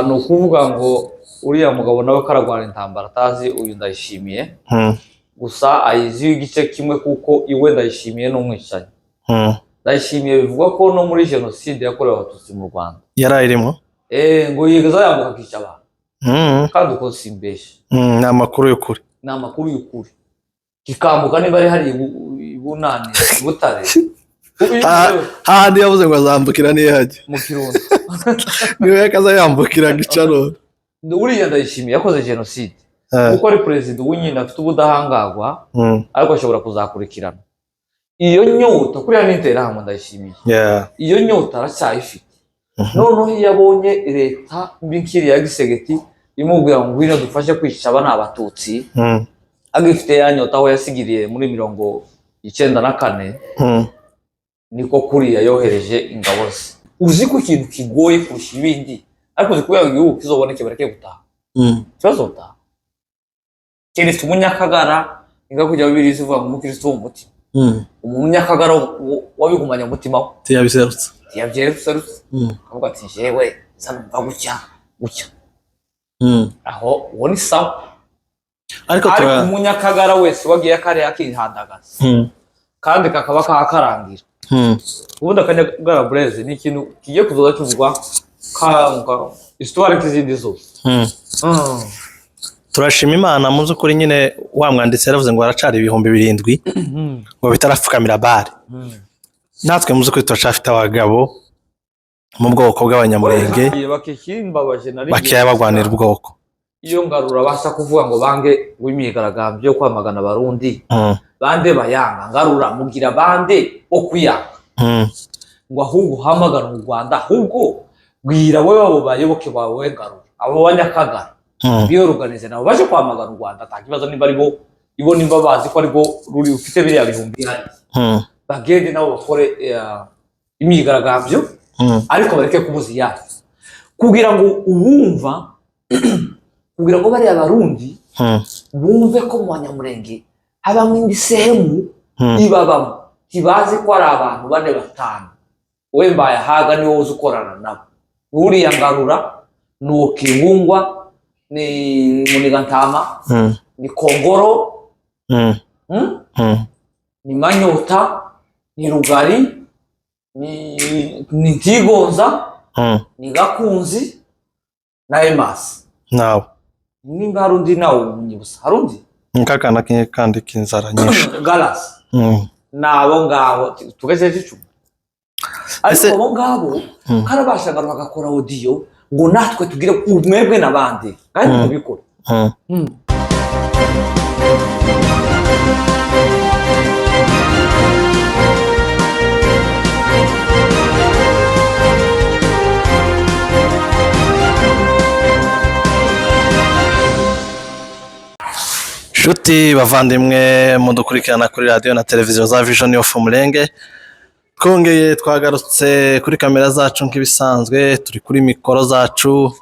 ni ukuvuga ngo uriya mugabo nawe karagwana intambara atazi uyu Ndayishimiye gusa ayiziho igice kimwe kuko iwe Ndayishimiye n'umwicanyi. Ndayishimiye bivugwa ko no muri jenoside yakorewe abatutsi mu Rwanda yarayirimo ngo yigeze yambuka akica abantu kandi uko simbeshe ni amakuru y'ukuri kikambuka niba ari hari ibunani Butare hahandi yavuze ngo azambukira niyo hajya mu Kirundo niwe yakaza yambukira gicaro. Uriya Ndayishimiye yakoze jenoside kuko ari perezida w'inyina afite ubudahangarwa ariko ashobora kuzakurikirana iyo nyota kuriya n'interahamwe Ndayishimiye iyo nyota aracyayifite. Noneho iyo abonye leta mbinkiri ya Gisegeti imubwira ngo ngwino dufashe kwica abana abatutsi agifite ya nyota aho yasigiriye muri 1994 niko kuriya yohereje ingabo ze. Uzi ko ikintu kigoye kurusha ibindi ariko zikuye ngo igihugu kizoboneke bareke gutaha kibazo gutaha keretse umunyakagara inga kujya bibiri zivuga ngo umukristo w'umutima umunyakagara wabigumanya umutima we tiyabiserutse avuga ati jewe sanumva gutya aho uwo ni sawa ariko umunyakagara wese wagiye akare akihandagaza kandi kakaba kakarangira ubundi akanyagara Blaise ni ikintu kigiye kuzoza kivugwa ka histoire kizindi zose. Turashima Imana muzi ukuri nyine wa mwanditsi yaravuze ngo aracari 7,000 ngo bitarapfukamira bare. Natwe muzi ukuri turacafite abagabo mu bwoko bw'abanyamurenge bakiya bagwanira ubwoko. Iyo ngarura basa kuvuga ngo bange w'imyigaragambyo kwamagana abarundi bande bayanga ngarura mugira bande okuyanga ngo ahubwo hamagara mu Rwanda ahubwo bwira wewe abo bayoboke bawe ngarura abo banyakagara biyoruganize nabo baje kwamagana u Rwanda atakibazo nimba aribo ibo nimba bazi ko ariko ruri ufite biriya bihumbi hari bagende nabo bakore imyigaragambyo ariko bareke kumuziya kugira ngo ubumva kugira ngo bari abarundi bumve ko mu Banyamurenge habamwe indi sehemu ibabamo kibazi ko ari abantu bane batanu we mbaye haga ni wowe ukorana nabo uriya ngarura nuwo Kibungwa ni Munigantama ni Kongoro ni Manyota ni Rugari ni Ntigonza ni Gakunzi na Emas nawe nimba harundi nawe munyibusa harundi nkakana kandi kinzara nyinshi Galas nabo ngabo tugejeje icumu ariko abo ngabo karabashaga bagakora audio ngo natwe tugire umwebwe nabandi kandi tubikora. Shuti bavandimwe mudukurikirana kuri radio na televiziyo za Vision of Umurenge, twongeye twagarutse kuri kamera zacu nk'ibisanzwe, turi kuri mikoro zacu.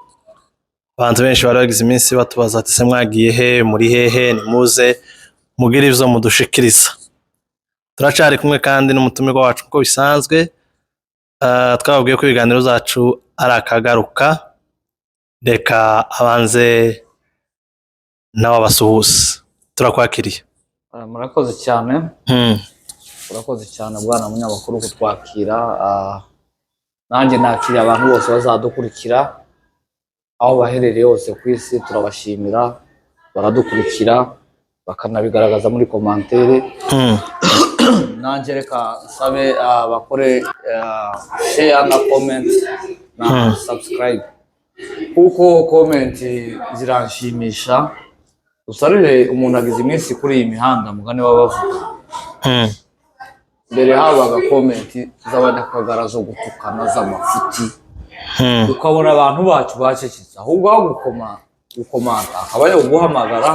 Abantu benshi bari bagize iminsi batubaza ati se mwagiye he, muri hehe, nimuze mugire ivyo mudushikiriza. Turacari kumwe kandi n'umutumirwa wacu uko bisanzwe. Twababwiye ko ibiganiro zacu ari akagaruka, reka abanze nawe basuhuza. Turakwakiriye. Murakoze cyane. Murakoze cyane bwana munyamakuru kutwakira. Nanjye nakiriye abantu bose bazadukurikira aho baherereye hose ku isi, turabashimira baradukurikira bakanabigaragaza muri commentaire. Nanjye reka sabe bakore share na comment na subscribe kuko comment ziranshimisha. Usarire umuntu agize iminsi kuri iyi mihanda mugane wabavuga mbere habaga comment z'abanyakagara zo gutukana z'amafuti ukabona abantu bacu bacecetse ahubwo gukomanta akaba yo guhamagara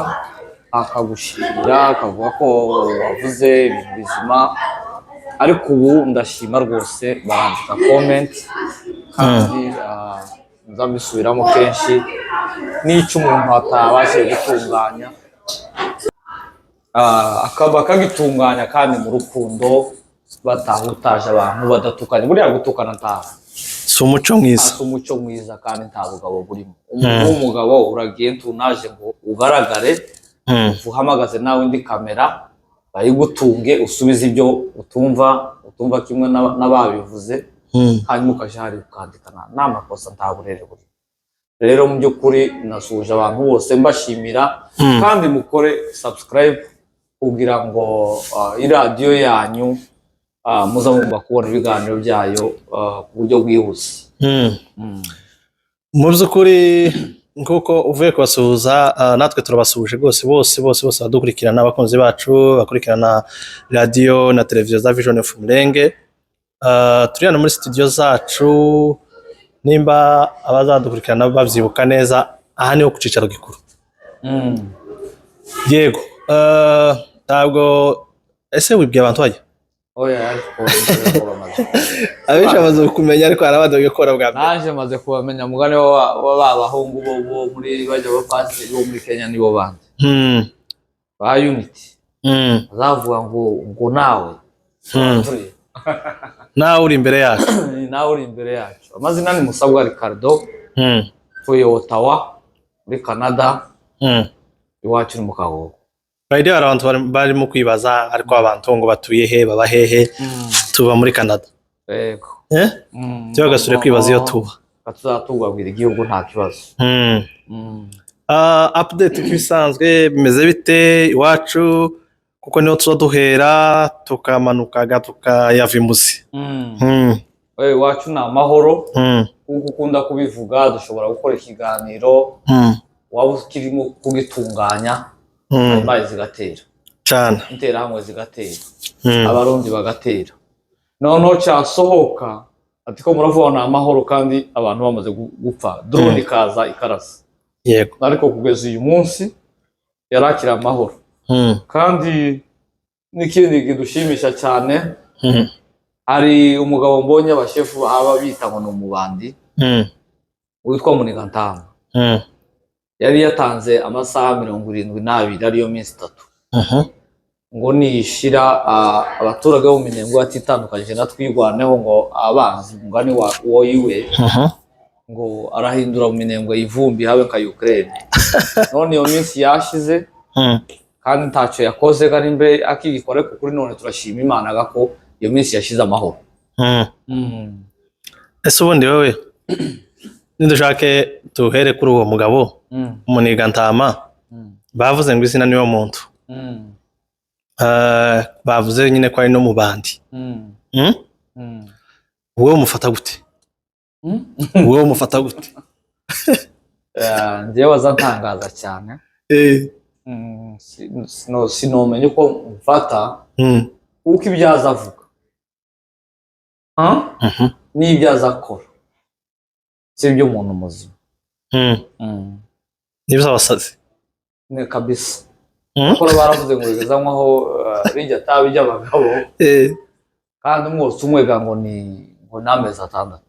akagushimira akavuga ko wavuze ibintu bizima. Ariko ubu ndashima rwose barandika comment kandi nzabisubiramo kenshi n'icyo umuntu atabashe gutunganya akaba kagitunganya kandi mu rukundo batahutaje abantu badatukanye. Buriya gutukana si umuco mwiza, si umuco mwiza kandi nta bugabo burimo. Umuntu w'umugabo uragiye tunaje ngo ugaragare, uhamagaze nawe indi kamera bayigutunge usubize ibyo utumva kimwe n'ababivuze, hanyuma ukaja hari ukandikana n'amakosa nta burere buri. Rero mu by'ukuri nasuje abantu bose mbashimira, kandi mukore subscribe kugira ngo iradiyo yanyu muza mugomba kubona ibiganiro byayo ku buryo bwihuse. Mu by'ukuri nk'uko uvuye kubasuhuza, natwe turabasuhuje bose badukurikirana, abakunzi bacu bakurikirana radiyo na televiziyo za Vision of Umurenge. Turi hano muri studio zacu, nimba abazadukurikirana babyibuka neza, aha niho ku cicaro gikuru. Yego, ntabwo ese wibwiye abantu bajya? Oya, ariko abenshi bamaze kumenya, ariko hari abandi bagikora bwa mbere. Naje maze kubamenya, mugane w'abahungu bo muri bajya bapasiteri bo muri Kenya nibo bandi ba Unity bazavuga ngo nawe uri imbere yacu. Nawe uri imbere yacu. Amazina ni Musabwa Ricardo, tuye Ottawa muri Canada, iwacu ni mu Kagogo. Hari abantu barimo kwibaza, ariko abantu ngo batuye he, baba hehe? Tuba muri Canada. Yego. Cyo gasure kwibaza iyo tuba. Tuzatubwira igihugu nta kibazo. Update kibisanzwe bimeze bite iwacu, kuko niho tuza duhera tukamanuka tukayava imuzi. Iwacu ni amahoro, kuko ukunda kubivuga, dushobora gukora ikiganiro, waba ukirimo kugitunganya, imbaye zigatera cyane, interahamwe zigatera, abarundi bagatera, noneho cyasohoka ati ko muravuga ni amahoro kandi abantu bamaze gupfa, drone ikaza ikarasa. Yego. Ariko kugeza uyu munsi yarakira amahoro. Kandi n'ikindi kidushimisha cyane, hari umugabo mbonye abashefu aba bita ngo ni umubandi, witwa Munigantama. Yari yatanze amasaha 72 ariyo minsi 3, ngo nishira abaturage bo Minembwe atitandukanye na twigwaneho, ngo abanzi mugani wo yiwe, ngo arahindura mu Minembwe ivumbi habe ka Ukraine. None iyo minsi yashize, kandi ntacyo yakoze kandi mbe akigikore, kuri none turashima Imana gako iyo minsi yashize amahoro. Ese ubundi wewe nidushake tuhere kuri uwo mugabo Munigantama, bavuze ngo izina niyo muntu, bavuze nyine ko ari no mubandi. Wowe umufata gute? Wowe umufata gute? Njyewe wazantangaza cyane. Sinomenye uko mfata, kuko ibyaza avuga n'ibyaza akora si ibyo umuntu muzima. Nibyo abasazi ni kabisa. Akora baravuze ngo bigezanywaho rijya tabi ry'abagabo, kandi umwose umwega ngo n'amezi 6.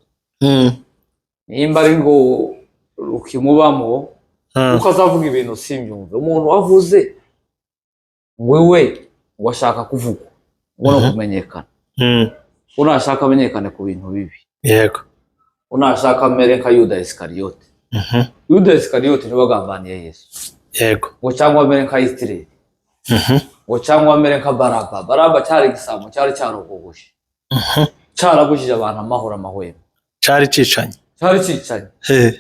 Nimba ari ngo ukimubamo, uko azavuga ibintu simbyumve. Umuntu wavuze wewe washaka kuvuga, ubona kumenyekana, unashaka amenyekane ku bintu bibi. Yego. Unashaka amere nka Yuda Iskariote. Yuda Iskariote niwe wagambaniye Yesu. Yego. Ngo cyangwa amere nka Isirayeli. Ngo cyangwa amere nka Baraba cyari igisambo, cyari cyarogogoshe, cyaragujije abantu amahoro amahwemo, cyari cicanye,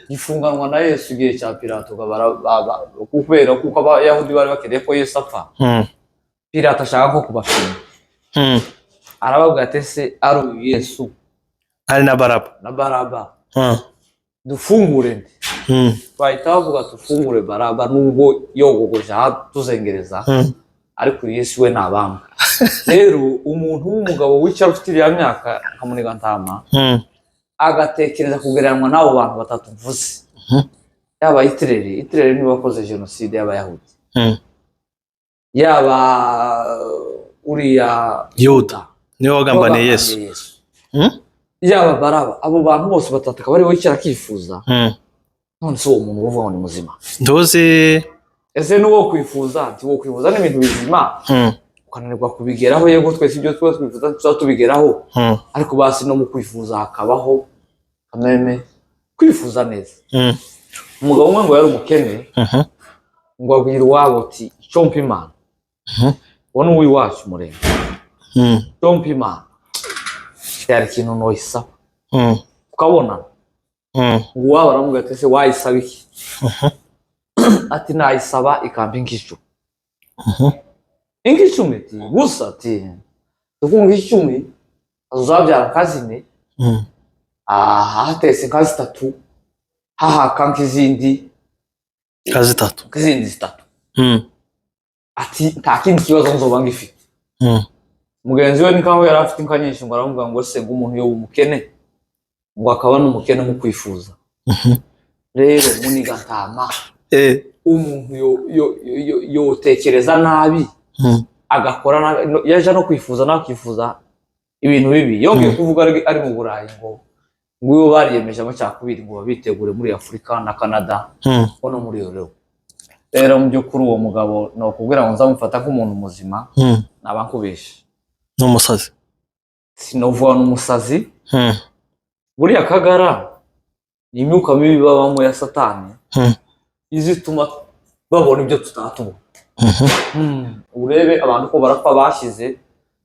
gifunganwa na Yesu igihe cya Pilato, kubera kuko abayahudi bari bakeneye ko Yesu apfa. Pilato ashaka ko kubapima, arababwira ati se ari Yesu ari na Baraba, dufungure nde? Bahita bavuga tufungure Baraba, nubwo yogogoje tuzengereza, ariko Yesu we nabambwa. Rero umuntu w'umugabo wicara ufite iriya myaka nka Munigantama, agatekereza kugereranwa n'abo bantu batatu mvuze, yaba Hitler niwe wakoze jenoside y'abayahudi, yaba uriya Yuda niwe wagambaniye Yesu, yaba Baraba, abo bantu bose batatu akaba ari we wicara akifuza. None se uwo muntu uvuga ngo ni muzima? Ndoze ese n'uwo kwifuza, ati wo kwifuza n'ibintu bizima, ukananirwa kubigeraho. Yego twese ibyo twifuza tuzatubigeraho, ariko basi no mu kwifuza hakabaho kameme kwifuza neza. Umugabo umwe ngo yari umukene ngo abwira iwabo ati icyo mpa Imana uwo ni uw'iwacu Murenge icyo mpa Imana yari ikintu noyisaba ukabona ngo uwabo aramubwira ati ese wayisaba iki ati nayisaba ikampa nk'icumi nk'icumi ati gusa ati tukunga icumi azabyara kazine hatetse inka zitatu hahaka nk'izindi zitatu ati nta kindi kibazo nzoba ngifite. Mugenzi we nikaho yari afite inka nyinshi ngo aravuga ngo se ngo umuntu yo umukene ngo akaba n'umukene mu kwifuza rero muniga ntama umuntu yotekereza nabi agakora nabi yaje no kwifuza nakifuza ibintu bibi yongeye kuvuga ari mu Burayi ngo iyo bariyemeje amacakubiri ngo babitegure muri Afurika na Canada no muri Europe. Rero mu by'ukuri uwo mugabo no kubwira ngo nzamufata nk'umuntu muzima nabankubesha n'umusazi sinovuga n'umusazi buriya Kagara ni imyuka mibi babamo ya Satani izituma babona ibyo tutatubona. Urebe abantu ko barapfa bashize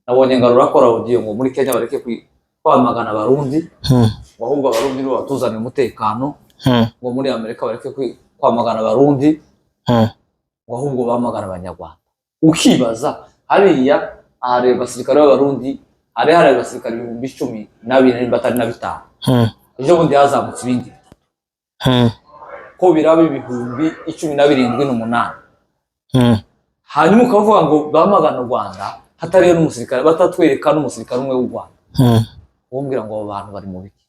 nabonye ngarura ko audio ngo muri Kenya bareke kwamagana abarundi ahubwo abarundi bo batuzanira umutekano ngo muri Amerika bareke kwamagana abarundi ahubwo bamagana abanyarwanda. Ukibaza hariya hari abasirikare b'abarundi hari abasirikare 12,000 ejo bundi hazamutse ibindi ko biraba ibihumbi 17,800 hanyuma ukavuga ngo bamagana u Rwanda hatariyo n'umusirikare batatwereka n'umusirikare umwe w'u Rwanda wombwira ngo abo bantu bari mu biki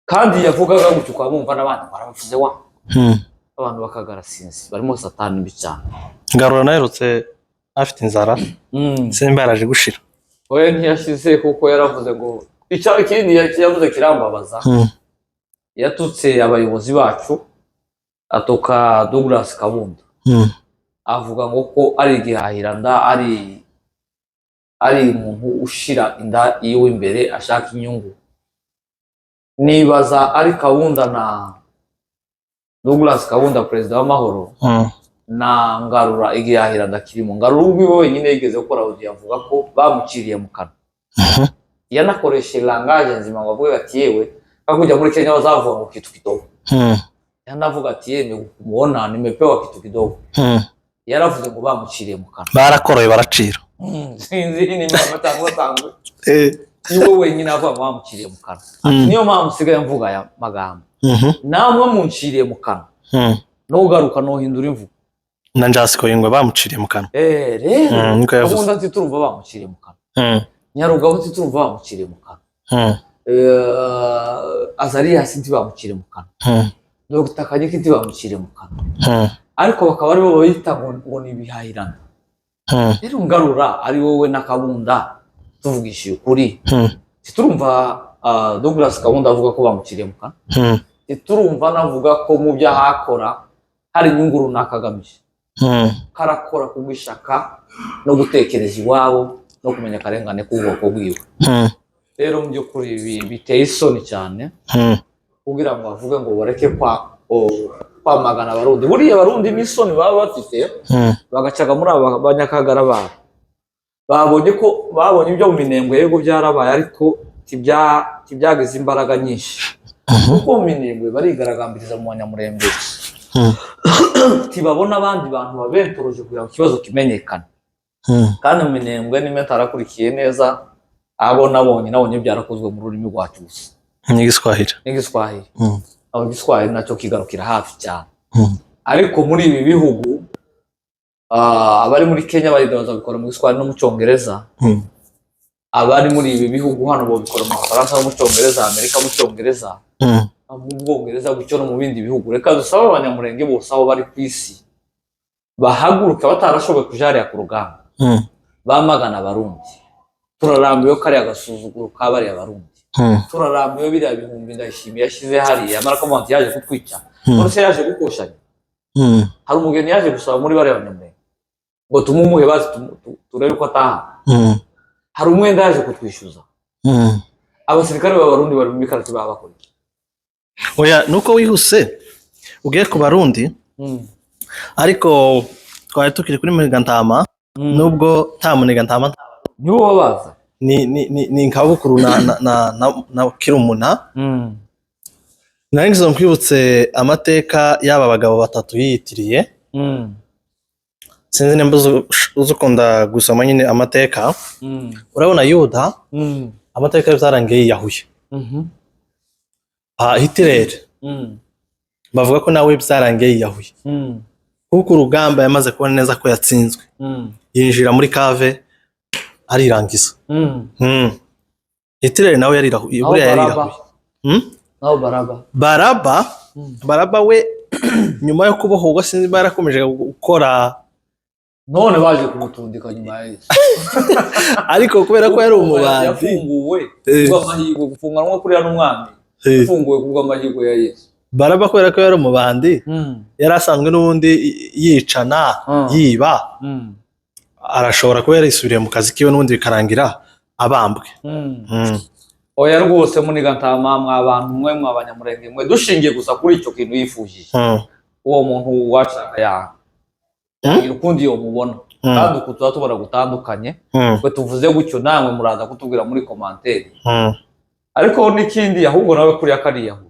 kandi yavugaga gutyo kwa bumva n'abandi baravuze wa abantu bakagara sinzi barimo Satani mbi cyane. Ngarura naherutse afite inzara simba yaraje gushira oya ntiyashize kuko yaravuze ngo icyo ikindi yavuze kirambabaza yatutse abayobozi bacu atoka Douglas Kabunda avuga ngo ko ari igihahiranda ari umuntu ushira inda iwe imbere ashaka inyungu. Nibaza ari Kabunda na Douglas Kabunda president w'amahoro na Ngarura igihahiranda kirimo Ngarura ubwo wenyine yigeze gukora audio avuga ko bamuciriye mu kanwa yanakoreshe langage nzima ngo avuga ati yewe bakujya muri Kenya bazavuga ngo kitu kidogo yanavuga ati yeme kumubona nimepewa kitu kidogo yaravuze ngo bamuciriye mu kanwa barakoroye baracira sinzi ni amatango tango iwo wenyine avuga ngo bamuciriye mu kanwa niyo mpamvu sigaye mvuga ya magambo namwe munciriye mu kanwa no ugaruka no hindura imvugo na Njasiko yingwe bamuciriye mu kanwa rero ubundi ati turumva bamuciriye mu kanwa Nyarugabo ati turumva bamuciriye mu kanwa Azarias ati bamuciriye mu kanwa Dr. Kanyiki ati bamuciriye mu kanwa ariko bakaba ari bo bayita ngo ni bihahirana. Rero Ngarura ari wowe na Kabunda tuvugishiye ukuri turumva Douglas Kabunda avuga ko bamuciriye mu kanwa turumva navuga ko mu byo hakora hari inyungu runaka agamije karakora kubwishaka no gutekereza iwabo no kumenya karengane k'ubwoko bwiwe. Rero mu by'ukuri biteye isoni cyane kugira ngo bavuge ngo bareke kwamagana abarundi. Buriya abarundi n'isoni baba bafite bagacaga muri aba banyakagara babo babonye ibyo mu Minembwe yego byarabaye ariko tibyagize imbaraga nyinshi kuko mu Minembwe barigaragambiriza mu Banyamurenge tibabona abandi bantu babentoroje kugira ngo ikibazo kimenyekane kandi mu Minembwe nime tarakurikiye neza abo nabonye byarakozwe mu rurimi rwacu gusa n'igiswahili abo giswahili nacyo kigarukira hafi cyane ariko muri ibi bihugu abari muri Kenya baridaza bikora mu giswahili no mu Cyongereza abari muri ibi bihugu hano bo bikora mu Faransa no mu Cyongereza Amerika mu Cyongereza mu Bwongereza gutyo no mu bindi bihugu. Reka dusaba Abanyamurenge bose aho bari ku isi bahaguruka batarashoboye kujariya ku rugamba bamagana abarundi. Turarambiwe kari agasuzuguro kabari abarundi turarambiwe biriya bihumbi Ndayishimiye yashize hariya amara ko muntu yaje kutwica none yaje gukoshanya hari umugeni yaje gusaba muri bari Abanyamurenge ngo tumumuhe bazi turere ko ataha hari umwenda yaje kutwishyuza abasirikare b'abarundi bari mu mikarati babakora. Oya nuko wihuse ugiye ku Barundi ariko twari tukiri kuri Munigantama nubwo nta Munigantama nibo babaza ni nkabukuru na Kirumuna. Naringize nkwibutse amateka y'aba bagabo batatu yitiriye. Sinzi nimba uzukunda gusoma nyine amateka. Urabona Yuda amateka y'ibyarangiye yahuye. Hitler bavuga ko nawe byarangiye yahuye. Kuko urugamba yamaze kubona neza ko yatsinzwe. Yinjira muri cave arirangiza. Hitler nawe yarirahuye. Baraba we nyuma yo kubohorwa sinzi barakomeje gukora none baje kumutundika nyuma ya Yesu. Ariko kubera ko yari umubandi yafunguwe bw'amahirwe gufunganwa kuri hano umwami yafunguwe kubw'amahirwe ya Yesu. Baraba kubera ko yari umubandi yari asanzwe n'ubundi yicana yiba arashobora kuba yarisubiriye mu kazi kiwe n'ubundi bikarangira abambwe. Oya rwose Munigantama mw'abantu mwe mw'abanyamurenge mwe dushingiye gusa kuri icyo kintu yifujije uwo muntu washaka ya urukundi yo mubona kandi kutuza tubara gutandukanye twe tuvuze gutyo namwe muraza kutubwira muri commentaire. Ariko n'ikindi ahubwo nawe kuri yakariyaho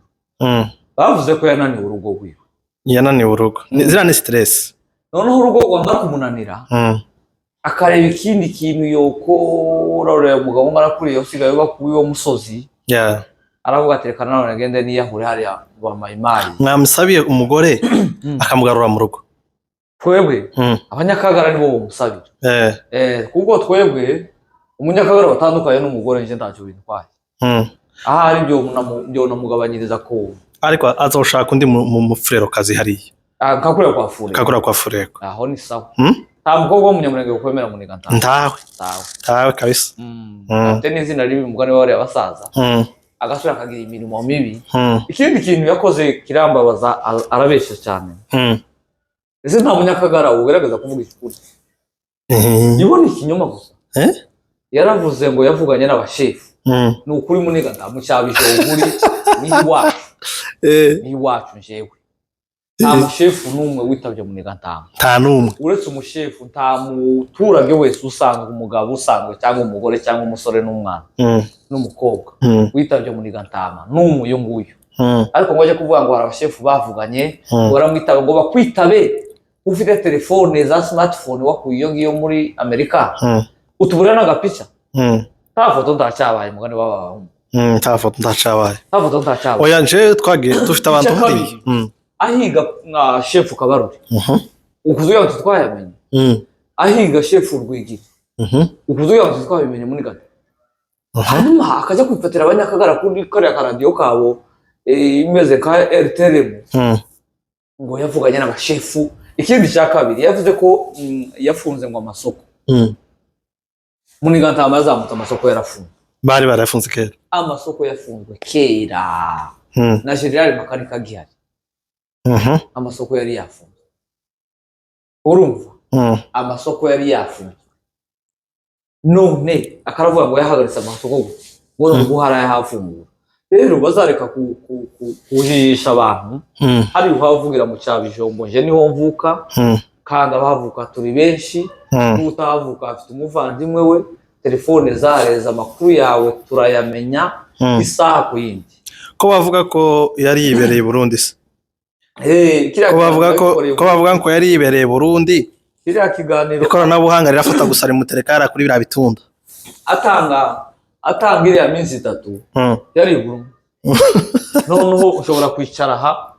bavuze ko yananiwe urugo rwiwe. Yananiwe urugo zira ni stress noneho urugo rwamara kumunanira akareba ikindi kintu yokora ureba umugabo ngarakuriye usigaye bakuye wo musozi aravuga ati reka none agende niyahure hariya wa Mayimayi. Mwamusabiye umugore akamugarura mu rugo. Twebwe abanyakagara nibo bamusabira kuko twebwe umunyakagara batandukanye n'umugore nje ntacyo bintwaye. Ari byo namugabanyiriza ko ariko azoshaka undi mu mufurero kazi hariya kakura kwa fureko aho ni sawa. Nta mukobwa w'umunyamurenge ukwemera Munigantama ntawe kabisa. Ate n'izina ribi umugani w'abari abasaza agasura akagira imirimo mibi. Ikindi kintu yakoze kirambabaza arabesha cyane. Ese nta munyakagara ugerageza kuvuga ikuri yibona ikinyoma gusa. Yaravuze ngo yavuganye n'abashefu ni ukuri Munigantama cyabije ukuri ni iwacu njewe nta mushefu n'umwe witabye Munigantama nta n'umwe uretse umushefu nta muturage wese usanzwe umugabo usanzwe cyangwa umugore cyangwa umusore n'umwana n'umukobwa witabye Munigantama n'umwe uyu nguyu. Ariko ngo ajye kuvuga ngo hari abashefu bavuganye baramwitaba ngo bakwitabe ufite telefone za smartphone wakuye iyo ngiyo muri Amerika utubura n'agapica nta foto ntacyabaye mugani w'abahungu nta foto ntacyabaye oya nje twagiye dufite abantu muri ahiga na shefu Kabaruri ukuzuye abantu twayamenye ahiga shefu Rwigiri ukuzuye abantu twabimenye Munigantama. Hanyuma akajya kwifatira abanyakagara kuri kariya karadiyo kabo imeze nka RTRM ngo yavuganye n'abashefu. Ikindi cya kabiri yavuze ko yafunze ngo amasoko Munigantama yazamutse amasoko yarafunze. Bari barafunze kera amasoko yafunzwe kera na General Makanika gihari. Amasoko yari yafunze urumva amasoko yari yafunze none akaravuga ngo yahagaritse amasoko ngo guhara yahafungura. Rero bazareka kuhisha abantu hari uhavugira mu cyabijombo nje niho mvuka kandi abavuka turi benshi n'utavuka afite umuvandimwe we telefone zareza amakuru yawe turayamenya isaha ku yindi. Ko bavuga ko yari yibereye Burundi se ko bavuga ko yari yibereye Burundi kiriya kiganiro ikoranabuhanga rirafata gusa rimuterekara kuri bira bitunda atanga iriya minsi 3 yari Burundi. Noneho ushobora kwicara aha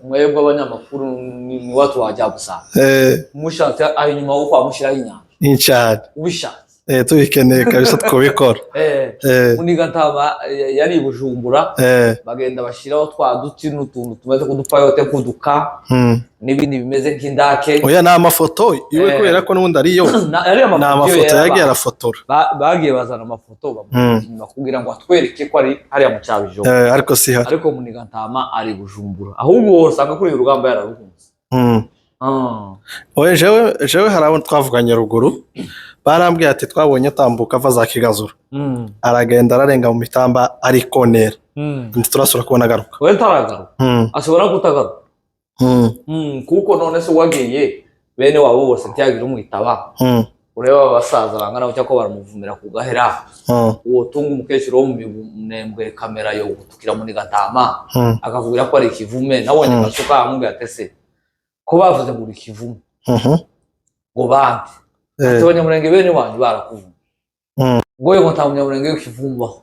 mwebwe abanyamakuru ni watu wajya gusa mushatse aho inyuma wo kwamushiraho inyanja ubishatse tubikeneye kabisa twobikora. Munigantama yari Bujumbura bagenda bashiraho twa duti n'utuntu tumeze kudupayote kuduka n'ibindi bimeze nk'indake. Oya na amafoto iwe kubera ko n'ubundi ariyo na amafoto yagiye arafotora bagiye bazana amafoto bamunyuma kugira ngo atwereke ko ari hariya mu cyabijombo ariko si hari. Ariko Munigantama ari Bujumbura ahubwo usanga kuri urugamba yararuhunze oye jewe harabona twavuganye ruguru barambwiye ati twabonye atambuka ava za Kigazuru aragenda ararenga mu mitamba arikonera turasura kubona agaruka we taragaruka ashobora kutagaruka kuko none se wagiye bene wabo bose byagira umwitaba ureba abasaza bangana cyo ko baramuvumira ku gahera uwo tunga umukecuru wo mu Minembwe kamera yo gutukira muri Gatama akavugira ko ari ikivume nabonye gasuka amubwira atese ko bavuze ngo ikivume ngo bandi abanyamurenge bene wanyu barakuvuga ngo yo ntamanyamurenge y'ikivumbaho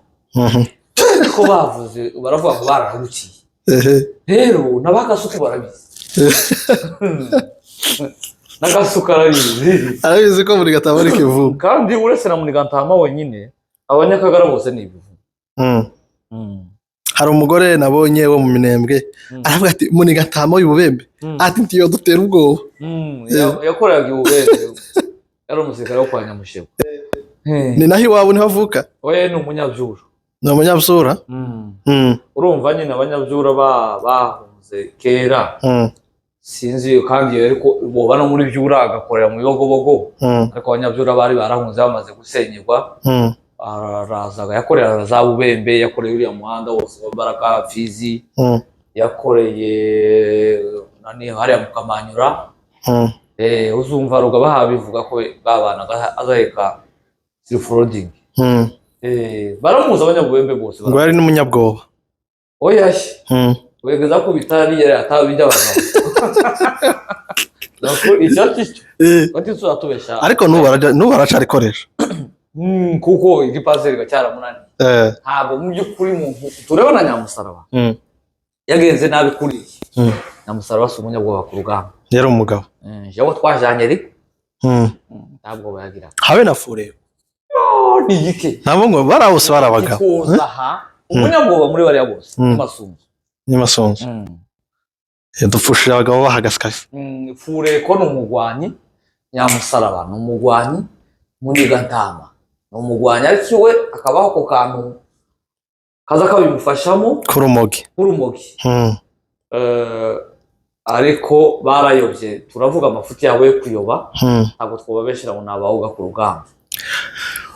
ko bavuze baravuga ngo bararukiye rero nabagasuka barabizi nagasuka arabizi ko muri Gatama ari ikivume kandi uretse na muri Gatama wenyine abanyakagara bose ni ibivume hari umugore nabonye wo mu Minembwe aravuga ati muri Gatama y'Ububembe ati ntiyo dutera ubwoba yakoraga Ububembe yari umusirikare wo kwa Nyamushebo ni nahi wabo niho avuka oye ni umunyabyura urumva nyine abanyabyura bahunze kera sinzi kandi ariko boba no muri byura agakorera mu bibogobogo ariko abanyabyura bari barahunze bamaze gusenyerwa arazaga yakorera za Bubembe yakoreye uriya muhanda wose wa Baraka Fizi yakoreye nani hariya mu Kamanyura uzumva rugabaha bivuga ko babanaga azaheka silfroding baramuza abanyabubembe bose ngo ari n'umunyabwoba oyashi wegeza ko bitari yari atabijya abagabo nako icyo batitsu atubesha ariko nubu aracarikoresha kuko igipaseri gacyaramunani ntabwo mu by'ukuri muntu turebana Nyamusaraba yagenze nabi kuri Nyamusaraba si umunyabwoba ku rugamba yari umugabo jawo twajanye ariko ntabwo bayagira habe na fure ni iki ntabwo ngo barabose barabaga umunyabwoba muri bari bose ni Masunzu dufushira abagabo bahagaskase fure ko no mugwanyi Nyamusaraba no mugwanyi muri Gatama no mugwanyi ariko we akabaho ko kantu kaza kabimufashamo kurumogi ariko barayobye turavuga amafuti yawe yo kuyoba ntabwo twobabeshera ngo nabahuga ku rugamba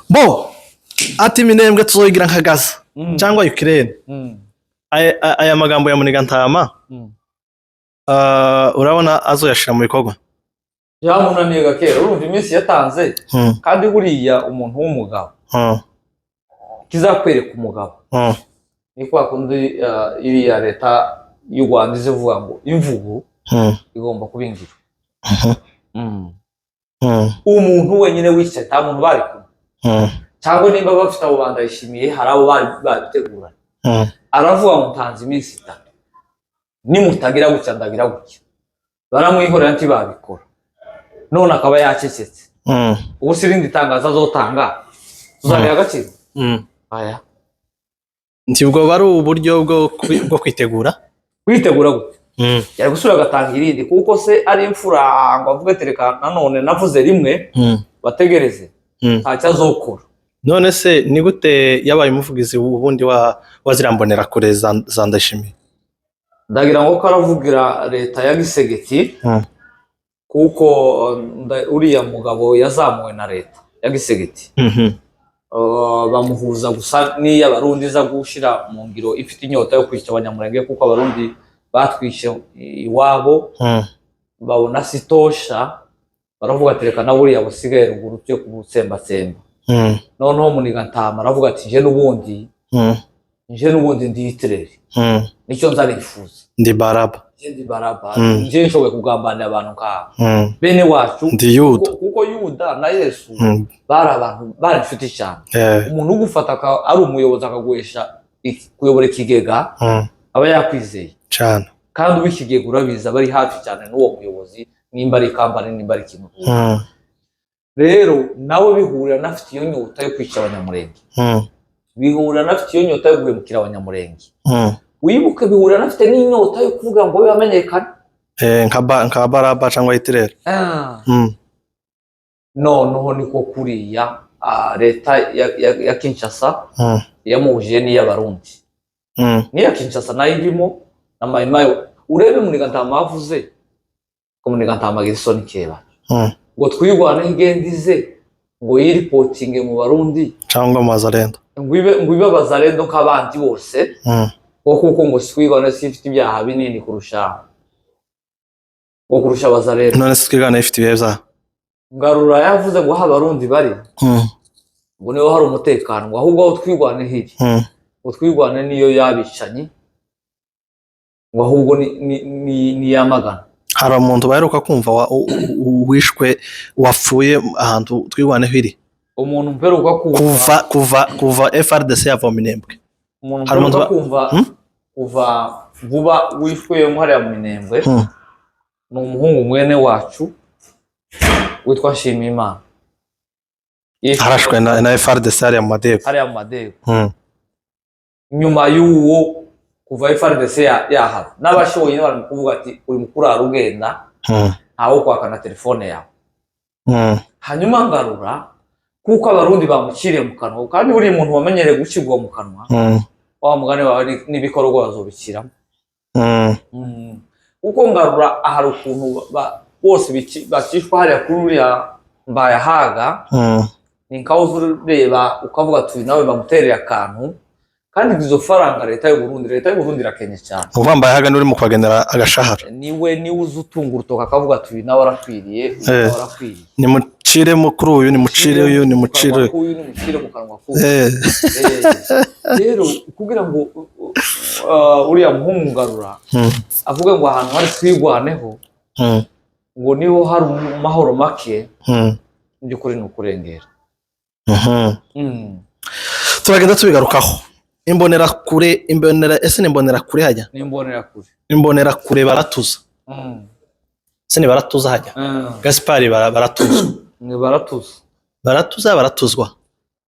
bo ati Minembwe tuzoyigira nkagaza cyangwa Ukraine aya magambo ya Muniga Ntama urabona azoyashira mu bikorwa yamunaniye gakera urumva iminsi yatanze kandi buriya umuntu w'umugabo kizakwereka umugabo ni kwa kundi iriya leta y'u Rwanda izivuga ngo imvugo igomba kubingira umuntu wenyine wicaye nta muntu bari kumwe cyangwa nimba bafite abo bandayishimiye hari abo babitegura aravuga ngo ntanze iminsi 3 nimutagira gutya ndagira gutya baramwihorera nti babikora none akaba yacecetse ubu sirindi tangaza azotanga tuzagira agaciro aya ntibwo bari uburyo bwo kwitegura gute yari gusura agatanga irindi kuko se ari imfura ngo avuge tereka nanone navuze rimwe bategereze ntacyo azokora none se ni gute yabaye umuvugizi ubundi wazirambonera kure za Ndayishimiye ndagira ngo karavugira leta ya Gisegeti kuko uriya mugabo yazamuwe na leta ya Gisegeti bamuhuza gusa niya Barundi za gushira mu ngiro ifite inyota yo kwica abanyamurenge kuko abarundi batwishe iwabo babona sitosha baravuga tereka na buriya busigaye ruguru cyo kubutsemba tsemba noneho Muniga Ntama aravuga ati nje n'ubundi ndi Hitler nicyo nzarifuza ndi baraba nje nshoboye kugambanira abantu ka bene wacu ndi Yuda kuko Yuda na Yesu bari abantu bari inshuti cyane umuntu ugufata ari umuyobozi akaguhesha kuyobora ikigega aba yakwizeye cyane kandi ubikigega urabiza bari hafi cyane n'uwo muyobozi nimba ari kambane nimba ari kintu rero nawe bihurira nafite iyo nyota yo kwica abanyamurenge bihurira nafite iyo nyota yo guhemukira abanyamurenge wibuke bihurira nafite n'inyota yo kuvuga ngo bamenyekane nka baraba cyangwa Hitler noneho niko kuriya leta ya Kinshasa yamuhuje n'iy'Abarundi n'iya Kinshasa nayo irimo na mayimayo urebe Muniga Ntama avuze komuniga ntamagira isoni keba ngo twigwane igendize ngo yiripotinge mu Barundi cyangwa Mazarendo ngo ibe Bazarendo nk'abandi bose kuko ngo twigwane sifite ibyaha binini kurusha Bazarendo. none se twigane ifite ibyaha Ngarura yavuze ngo Abarundi bari ngo niho hari umutekano ngo ahubwo aho twigwane hiri ngo twigwane niyo yabicanyi ngo ahubwo ni yamagana. hari umuntu baheruka kumva wishwe wapfuye ahantu twigwane hiri umuntu mperuka kuva FRDC yava mu Minembwe hari umuntu kuva vuba wishwe mu hariya mu Minembwe ni umuhungu mwene wacu witwa Nshimiyimana harashwe na FRDC hariya mu Madego nyuma y'uwo kuva FRDC yahaba n'abashoboye bari kuvuga ati uri mukuru arugenda ntawo kwakana telefone yawe hanyuma ngarura kuko Abarundi bamuciriye mu kanwa kandi buri muntu wamenyereye gucigwa mu kanwa wa mugane wawe n'ibikorwa bazobikiramo uko ngarura ahari ukuntu bose bacishwa hariya kuri uriya Mbayahaga ni nkawuzi ureba ukavuga ati nawe bamutereye akantu kandi izo faranga leta y'u Burundi irakenye cyane. Mbayahaga ni uri mu kwagenera agashahara niwe uzi utunga urutoka akavuga ati nawe arakwiriye ni mucire mukuru uyu ni mucire uyu ni mucire mu kanwa k'uyu rero kugira ngo uriya muhungu ngarura avuga ngo ahantu hari twigwaneho ngo niho hari amahoro make by'ukuri ni ukurengera. turagenda tubigarukaho imbonerakure ese nimbonerakure hajya nimbonerakure baratuza ese ni baratuza hajya Gaspard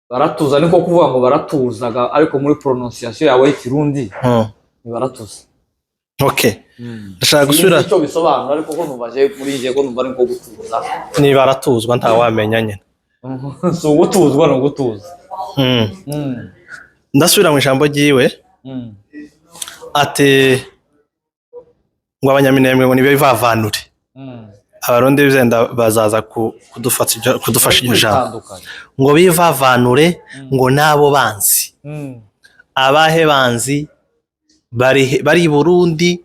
baratuza niko kuvuga ngo baratuzaga ariko muri pronunciation yawe y'ikirundi ni baratuza. Okay ndashaka gusubira icyo bisobanura ariko ko nubaje muri ngiye ko numva niko gutuza ni baratuzwa nta wamenya nyene so gutuzwa no gutuza. ndasubira mu ijambo ryiwe ate ngo abanyaminembwe ngo nibe bivavanure Abarundi bizenda bazaza kudufasha iryo jambo ngo bivavanure ngo nabo banzi abahe banzi bari Burundi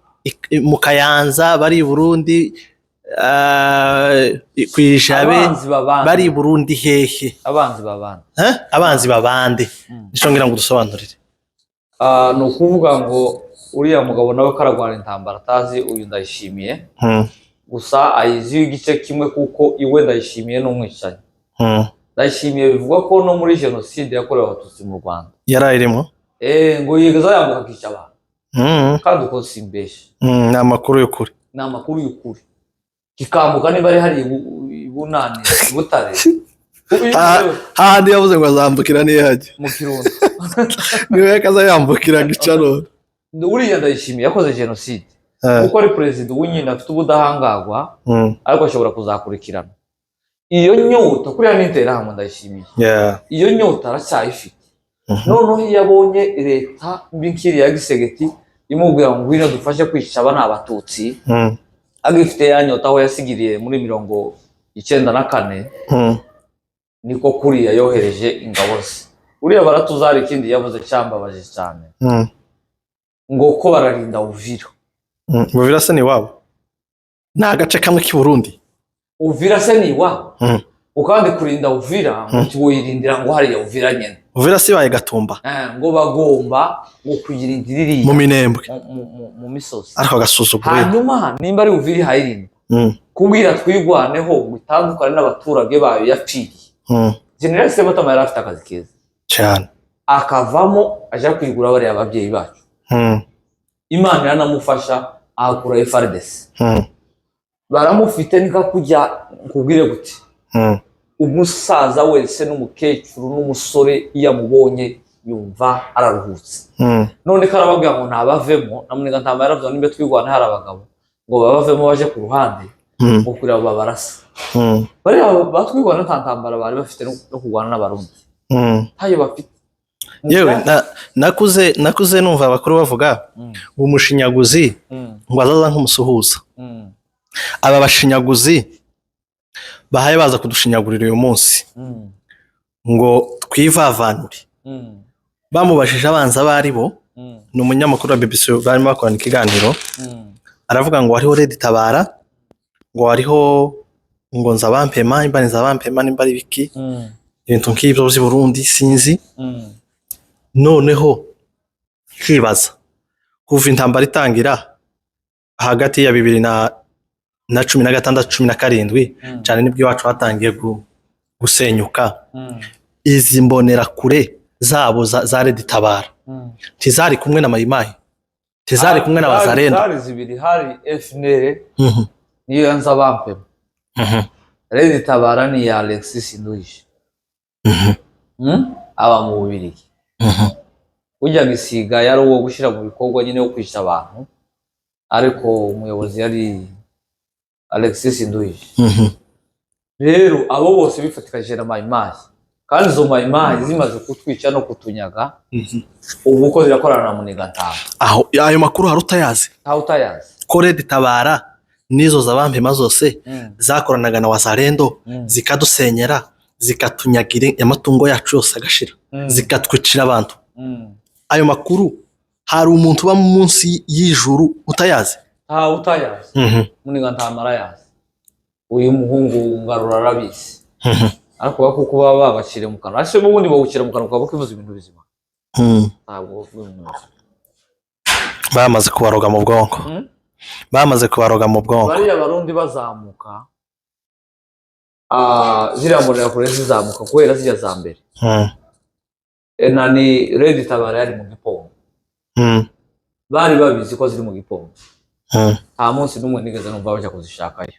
mu Kayanza bari Burundi kwishabe bari Burundi hehe abanzi babande nishongira ngo dusobanurire. No kuvuga ngo uriya mugabo nawe karagwana intambara atazi uyu Ndayishimiye gusa ayizi igice kimwe kuko iwe Ndayishimiye n'umwicanyi Ndayishimiye bivuga ko no muri genocide yakorewe Abatutsi mu Rwanda yarayirimo ngo yigeza yambuka akica abantu kandi uko simbeshe ni amakuru y'ukuri kikambuka niba ari hari ibunane Butare handi yavuze ngo azambukira niye hajya mu Kirundo niwe yakaza yambukira gicaro uriya Ndayishimiye yakoze genocide kuko ari president w'inyina afite ubudahangagwa ariko ashobora kuzakurikirana iyo nyota kuriya n'intera hamwe Ndayishimiye iyo nyota aracyayifite noneho yabonye leta mbinkiri ya Gisegeti imubwira ngo ngwino dufashe kwica abana Abatutsi agifite yanyota aho yasigiriye muri 1994 niko kuriya yohereje ingabo ze uriya baratuzari ikindi yavuze cyambabaje cyane ngo ko bararinda Uvira se ni wabo ni agace kamwe k'i Burundi Uvira se ni wabo ukandi kurinda Uvira ngo wirindira ngo hariya Uvira nyene Uvira si baye Gatumba ngo bagomba ngo kuyirindira iriya mu Minembwe mu misozi ariko gasuzugura hanyuma nimba ari Uvira hayirindwa kubwira twigwaneho gutandukana n'abaturage bayo yapfiriye General Sebatama yari afite akazi keza cyane akavamo aje kwigura bari ababyeyi bacu Imana yanamufasha akura FRDC baramufite nika kujya kubwire gute umusaza wese n'umukecuru n'umusore yamubonye yumva araruhutse none karababwira ngo ntabavemo namunega ntamba yaravuze nimbe twigwana hari abagabo ngo babavemo baje ku ruhande ngo kureba babarasa bari batwigwana ntantambara bari bafite no kugwana n'Abarundi hayo bafite yewe nakuze numva abakuru bavuga umushinyaguzi ngo azaza nk'umusuhuza aba bashinyaguzi bahaye baza kudushinyagurira uyu munsi ngo twivavanure. Bamubajije abanza bari bo, ni umunyamakuru wa BBC barimo bakorana ikiganiro, aravuga ngo hariho Red Tabara, ngo hariho ngo Nzabampema, imba Nzabampema nimba ari biki, ibintu nk'ibyo by'i Burundi sinzi. Noneho kibaza kuva intambara itangira hagati ya 2016 17 cyane nibwo iwacu hatangiye gusenyuka. Izi mbonera kure zabo za Red Tabara tizari kumwe na Mayimayi, tizari kumwe na Wazalendo, hari zibiri, hari FNL niyo Nzabampema, Red Tabara ni ya Alexis Nduhije aba mu Bubiligi. Ujya gisiga yari uwo gushyira mu bikorwa nyine yo kwica abantu, ariko umuyobozi yari Alexis Nduhije. Rero abo bose bifatikanyije na Mayimayi, kandi izo Mayimayi zimaze kutwica no kutunyaga, ubu ko zirakorana na Muniga Ntama. Aho ayo makuru hari utayazi? Ntawe utayazi ko Red Tabara nizo Nzabampema zose zakoranaga na Wazalendo, zikadusenyera, zikatunyagira amatungo yacu yose agashira, zikatwicira abantu. Ayo makuru hari umuntu uba munsi y'ijuru utayazi? Ntawe utayazi. Muniga Ntama arayazi, uyu muhungu Ngarura arabizi. Ariko kuko baba babacire mu kanwa, ase ubundi bawucira mu kanwa ukaba ukivuza ibintu bizima. Ntabwo bamaze kubaroga mu bwonko. Bamaze kubaroga mu bwonko. Bari abarundi bazamuka, ziriya mbonera kure zizamuka kubera zijya za mbere. Nani Red Tabara yari mu Gipongo. Bari babizi ko ziri mu Gipongo. Nta munsi n'umwe nigeze numva bajya kuzishakayo.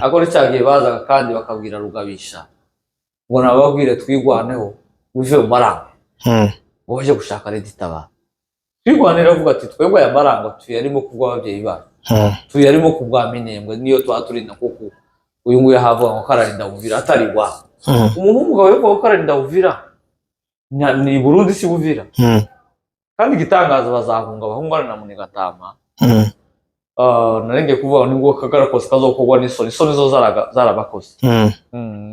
Akora cyagiye bazaga kandi bakabwira Rugabisha ngo nababwire twigwaneho uve mu Marango, ngo baje gushaka Red Tabara. Twigwanira avuga ati twebwe aya Marango tuyarimo kubwa ababyeyi bacu, tuyarimo kubwa Minembwe, niyo twaturinda kuko uyu nguyu havuga ngo kararinda Uvira atari gwa. Umuntu w'umugabo yo ko kararinda Uvira ni Burundi si Uvira. Kandi gitangaza bazahunga bahungana na Muniga Ntama. Narenge kuvuga ni ngo Kagara kose kazokorwa n'isoni zo zarabakoze.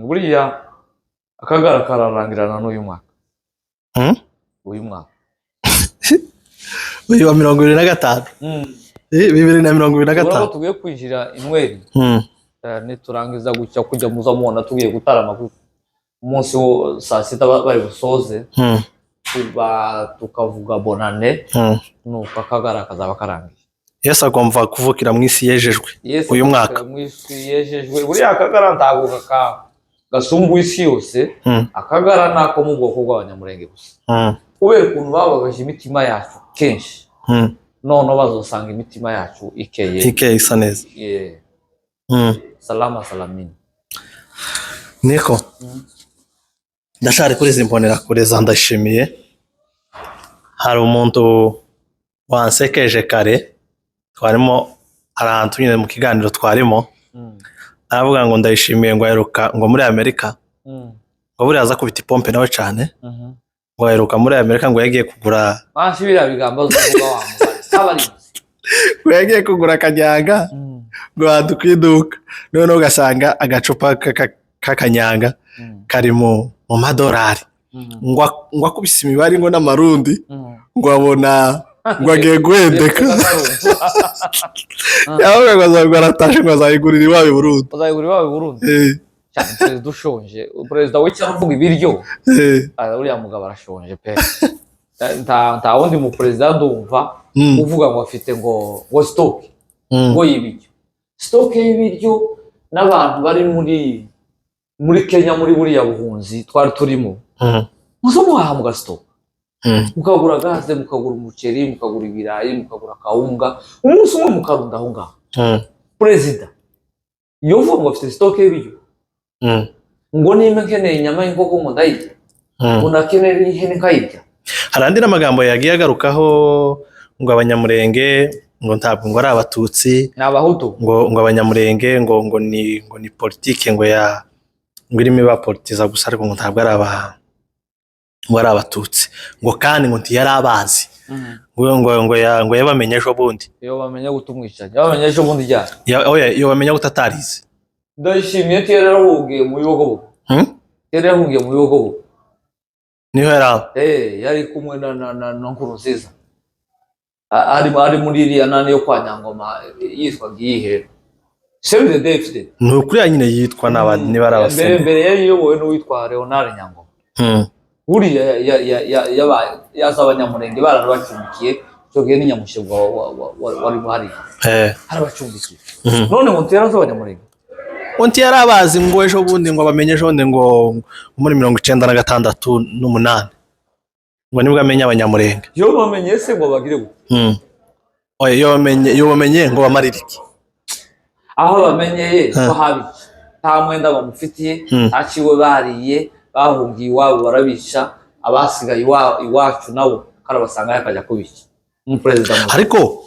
Buriya Akagara kararangirana n'uyu mwaka. Uyu mwaka uyu wa 2025. 2025 urabo tugiye kwinjira inweri. Niturangiza gucya kujya muza mubona tugiye gutarama umunsi wo saa 6 bari busoze, tukavuga bonane, nuko Akagara kazaba karangiye. Yesu agomba kuvukira mu isi yejejwe uyu mwaka. Mu isi yejejwe buriya Akagara ntago gasumbu isi yose. Akagara nako mu bwoko bw'Abanyamurenge gusa, kubera ukuntu babagaje imitima yacu kenshi, none bazosanga imitima yacu ikeye isa neza. Salama salamini. Niko ndashaka kuri izi mbonera kure za Ndayishimiye, hari umuntu wansekeje kare twarimo arantu nyine mu kiganiro twarimo, aravuga ngo Ndayishimiye ngo aheruka ngo muri Amerika, ngo buriya aza kubita ipompe nawe cyane, ngo aheruka muri Amerika ngo yagiye kugura bashibira bigambo zuvuga wa mubare sabari, ngo yagiye kugura akanyanga, ngo adukwiduka none ugasanga agacupa k'akanyanga kari mu madolari, ngo akubise imibare ngo n'amarundi, ngo abona ngo agiye guhendeka. Yavuga ngo azagwaratashe ngo azayigurira iwawe i Burundi. Azayigurira iwawe i Burundi. Cyane perezida ushonje, perezida w'icyavuga ibiryo. Uriya mugabo arashonje pe. Nta wundi mu perezida ndumva uvuga ngo afite ngo stock ngo y'ibiryo. Stock y'ibiryo n'abantu bari muri Kenya muri buriya buhunzi twari turimo. Muzo muhaha mu gastock. Mukagura gaze, mukagura umuceri, mukagura ibirayi, mukagura kawunga, umunsi umwe mukarunda aho ngaho. Perezida yovuga ngo afite stock y'ibiryo, ngo nimba nkeneye inyama y'inkoko ngo ndayirya, ngo nakeneye ihene nkayirya. Hari andi n'amagambo yagiye agarukaho ngo Abanyamurenge ngo ntabwo ngo ari Abatutsi, n'Abahutu, ngo Abanyamurenge ngo ni politike ngo irimo ibapolitiza gusa, ariko ngo ntabwo ari Abatutsi, ngo kandi ngo ntiyari abazi ngo yabamenye ejo bundi. Iyo bamenye gutumwicaje yabamenye ejo bundi ryari oya iyo bamenye gutatarize. Ndayishimiye tiyera yarahugiye mu bibogobo. Tiyera yarahugiye mu bibogobo. Niho yaraho. Yari kumwe na Nkurunziza. Ari muri iriya nani yo kwa Nyangoma yitwa Gihe. Save the David. Nukuri nyine yitwa n'abandi niba arabasema. Mbere yari yobowe n'uwitwa Leonard Nyangoma. Buriya y'abanyamurenge barabacumbikiye cyo gihe n'inyamushegwa wari bahari. Harabacumbikiye. None ngo tiyera z'abanyamurenge. Onti yarabazi ngo ejo bundi ngo bamenye ejo bundi ngo muri 96 n'umunani ngo nibwo amenye abanyamurenge. Yo bamenye se ngo bagire gute? Oya yo bamenye ngo bamaririki. Aho bamenyeye ko habi nta mwenda bamufitiye aciwe bariye bahungiye iwabo barabica abasigaye iwacu nabo karabasanga yakajya kubica umupresident. Ariko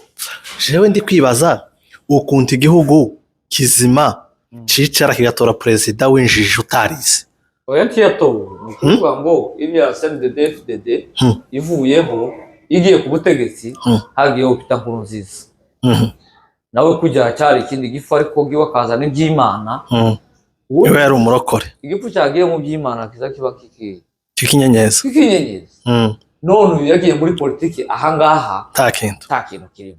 jewe ndi kwibaza ukuntu igihugu kizima cicara kigatora president w'injiji utarize. Oya ntiyatowe kuvuga ngo iriya CNDD-FDD ivuyeho igiye ku butegetsi hagiye Peter Nkurunziza. Nawe kujya cyari ikindi gifu ariko giwa kazana iby'Imana. Wewe yari umurokore. Igifu cyagiye mu by'Imana kiza kiba kikinyenyeza. None yagiye muri politiki ahangaha ta kintu kirimo.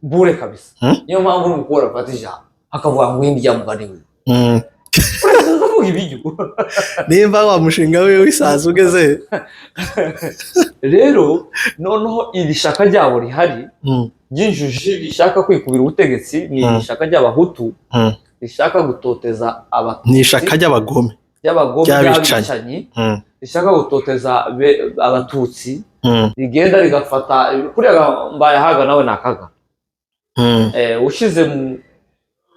Bure kabisa. Niyo mpamvu n'umukora patija akavuga ngo indya mugani we. Nimba wa mushinga we wisaza ugeze. Rero noneho iri shaka ryabo rihari ryinjuje rishaka kwikubira ubutegetsi ni ishaka ry'abahutu rishaka gutoteza ni ishaka ry'abagome y'abicanyi rishaka gutoteza abatutsi rigenda rigafata kuriya mbaye haga nawe nakaga ushize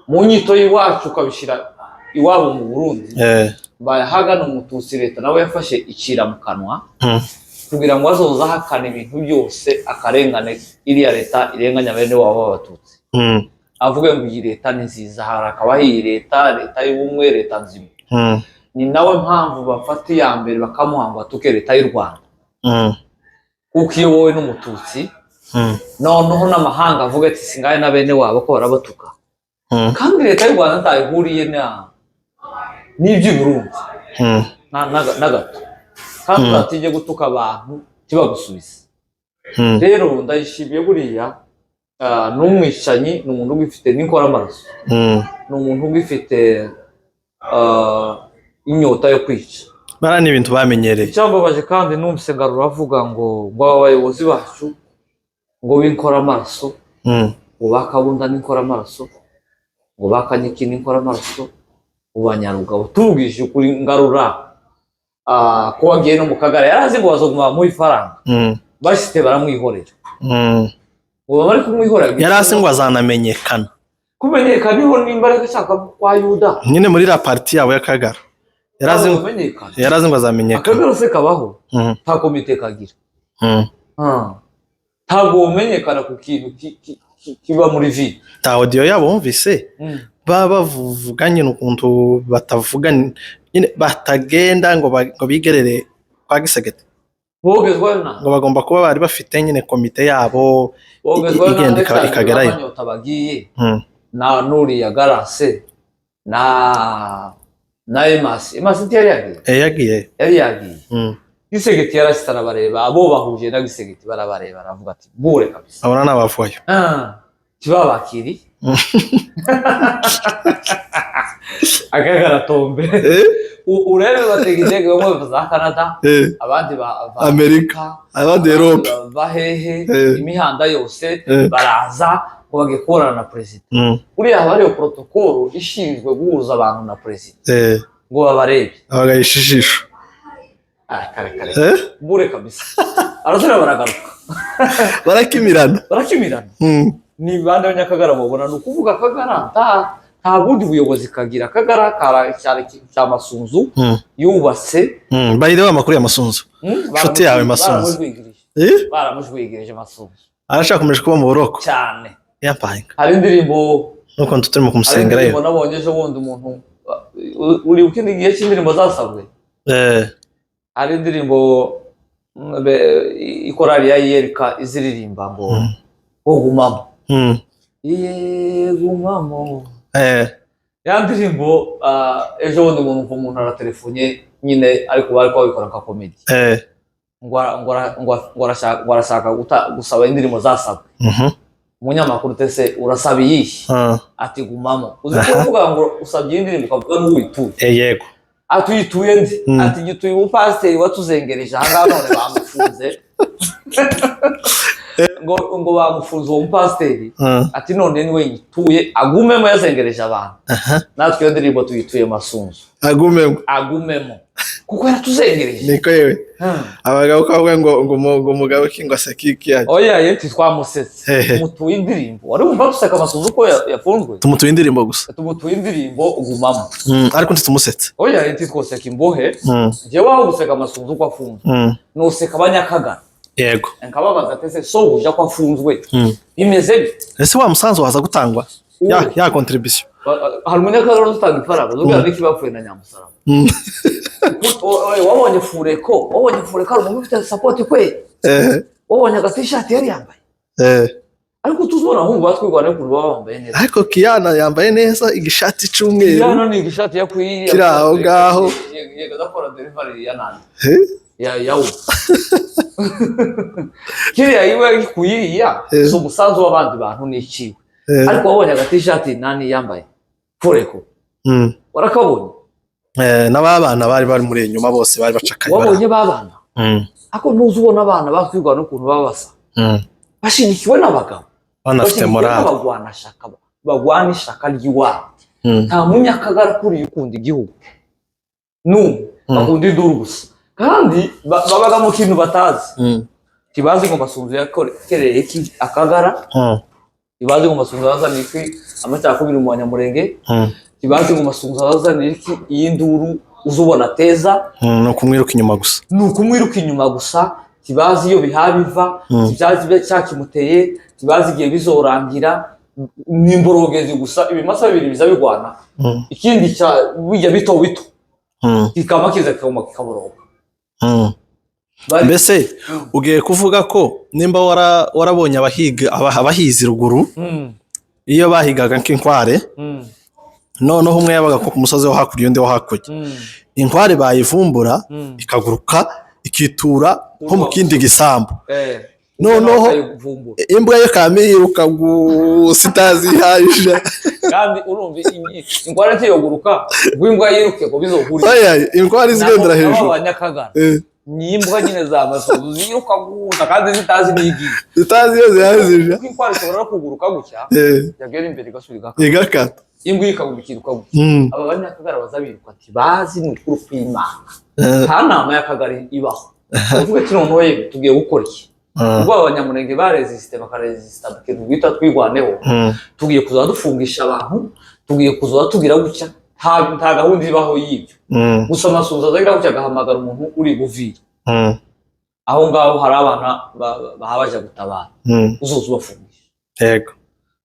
mu nyito y'iwacu ukabishira iwabo mu Burundi mbaye haga no mututsi leta nawe yafashe icira mu kanwa kugira ngo azoza hakana ibintu byose akarengane iriya leta irenganya bene wabo abatutsi. Avuga ngo iyi leta ni nziza harakabaho iyi leta y'ubumwe leta nzima. Ni nawe mpamvu bafata iya mbere bakamuhanga tuke leta y'u Rwanda. Kuko iyo wowe n'umututsi noneho n'amahanga avuga ati singaye na bene wabo ko barabatuka. Kandi leta y'u Rwanda ntayihuriye n'iby'i Burundi n'agato. Kandi batije gutuka abantu tibagusubiza. Rero ndayishimiye buriya n'umwicanyi n'umuntu ugifite n'inkora amaraso. N'umuntu ugifite inyota yo kwica. Barani ibintu bamenyereye. Cyambabaje kandi numvise ngarura avuga ngo abayobozi bacu ngo binkora amaraso. Ngo bakabunda n'inkora amaraso. Ngo bakanyiki n'inkora amaraso. Ubanyarugabo tubwije ukuri ngarura ko wagiye no mu Kagara yarazi ngo bazoguma mu ifaranga bashite baramwihorera ngo bari kumwihorera yarazi ngo azanamenyekana kumenyekana niho n'imbaraga cyaka kwa Yuda nyine muri la parti yabo ya Kagara yarazi ngo azamenyekana. Akagara se kabaho nta komite kagira ntabwo umenyekana ku kintu kiba muri vi ta audio yabo umvise bavuganye n'ukuntu batavuga nyine batagenda ngo bigerere kwa Gisegete bogezwana ngo bagomba kuba bari bafite nyine komite yabo igenda ikagerayo tabagiye na Nuri ya Garase na Emasi yari yagiye Gisegete yarasitara bareba abo bahuje na Gisegete barabareba baravuga ati bure kabisa abona nabavuye kibabakiri Akagara tombe urebe bategidege bamwe za Canada abandi ba Amerika abandi Europe bahehe imihanda yose baraza ngo bagekorana na president. Uriya hariyo protocol ishinzwe guhuza abantu na president ngo babarebe abagayishishisho kare bure kabisa arasura baragaruka barakimirana ni bande Nyakagara mubona nukuvuga Akagara nta bundi buyobozi kagira. Akagara cyari cya Masunzu yubatse bayide amakuru ya Masunzu nshuti yawe Masunzu baramujwigirije Masunzu arashaka kumeje kuba mu buroko cyane yampanga. Hari indirimbo nuko turimo kumusengera yo nabonye ejo wundi umuntu uri ukindi gihe cy'indirimbo zasabwe hari indirimbo ikorari ya yereka iziririmba ngo gumamo gumamo ya ndirimbo ejo bundi umuntu aratelefone nyine ariko bari kwabikora nka comedy ngo arashaka gusaba indirimbo zasabwe umunyamakuru tese urasaba iyihe ati gumamo uzi kuvuga ngo usabye indirimbo ukavuga n'uwituye yego atuyituye ndi ati gituye umupasiteri watuzengereje ahangaha none bamufunze ngo bamufunze uwo mupasiteri ati none niwe yituye agumemo yazengereje abantu natwe iyo ndirimbo tuyituye masunzu agumemo kuko yaratuzengereje niko yewe abagabo kavuga ngo umugabo kingwa sekiki yaje oya yeti twamusetse mutuye indirimbo wari wumva duseka masunzu ko yafunzwe tumutuye indirimbo gusa tumutuye indirimbo gumamo ariko ntitumusetse oya yeti twoseka imbohe je waho guseka masunzu ko afunzwe noseka abanyakagara yego nkababaza tese so uja ko afunzwe bimeze ese wa musanzu waza gutangwa ya contribution hari umunyakagara utanga ifaranga zugira niki bapfuye na nyamusaraba wabonye fureko ari umuntu ufite support kwe wabonye agatishati yari yambaye ariko tuzobona ahungu batwigwana ku ruba bambaye neza ariko Kiana yambaye neza igishati cy'umweru Kiana ni igishati yakwiriye kiraho ngaho yego dakora delivery ya nani yawo kiriya iwe kuyiriya so umusanzu w'abandi bantu n'ikiwe ariko wabonye agatishati nani yambaye fureko warakabonye n'ababana bari muri inyuma bose bari bacakaye wabonye babana ako nuzi ubona abana batwigwana ukuntu babasa bashinikiwe n'abagabo banafite morale bagwana ishaka ry'iwabo nta munyakagara kuri ukunda igihugu bakunda induru gusa kandi babaga mu kintu batazi kibazi ngo masunzu yakoreye iki akagara kibazi ngo masunzu yazana iki amacakubiri mu banyamurenge kibazi ngo masunzu yazana iki iyinduru uzubona teza no kumwiruka inyuma gusa kibazi iyo bihabiva kibazi cyakimuteye kibazi igihe bizorangira n'imborogezi gusa ibimasa bibiri biza bigwana ikindi bijya bito kikaba kiza kikaboroga mbese ugiye kuvuga ko nimba warabonye abahizi ruguru iyo bahigaga nk'inkware noneho umwe yabaga ku musozi wo hakurya undi wo hakurya inkware bayivumbura ikaguruka ikitura nko mu kindi gisambu noneho imbwa yo kamiruka gusitazi haje kandi urumva inkware ntiyoguruka imbwa yiruke ngo bizohurira oya inkware zigendera hejuru abanyakagara ni imbwa nyine za masunzu ziruka gusa kandi zitazi n'igihe zitazi iyo zihazije inkware ishobora kuguruka gutya yagera imbere igasubira igakata imbwa ikagurukiruka gutya aba banyakagara bazabiruka ati bazi ni ukuri kw'Imana nta nama y'akagara ibaho uvuga ati noneho yewe tugiye gukora iki ubwo abanyamurenge baresiste bakaresista ikintu bita twigwaneho tugiye kuza dufungisha abantu tugiye kuza tugira gutya nta gahunda ibaho y'ibyo gusa amasunzu azagira gutya agahamagara umuntu uri buvira aho ngaho hari abana bahabaje gutabara uzoza ubafungisha yego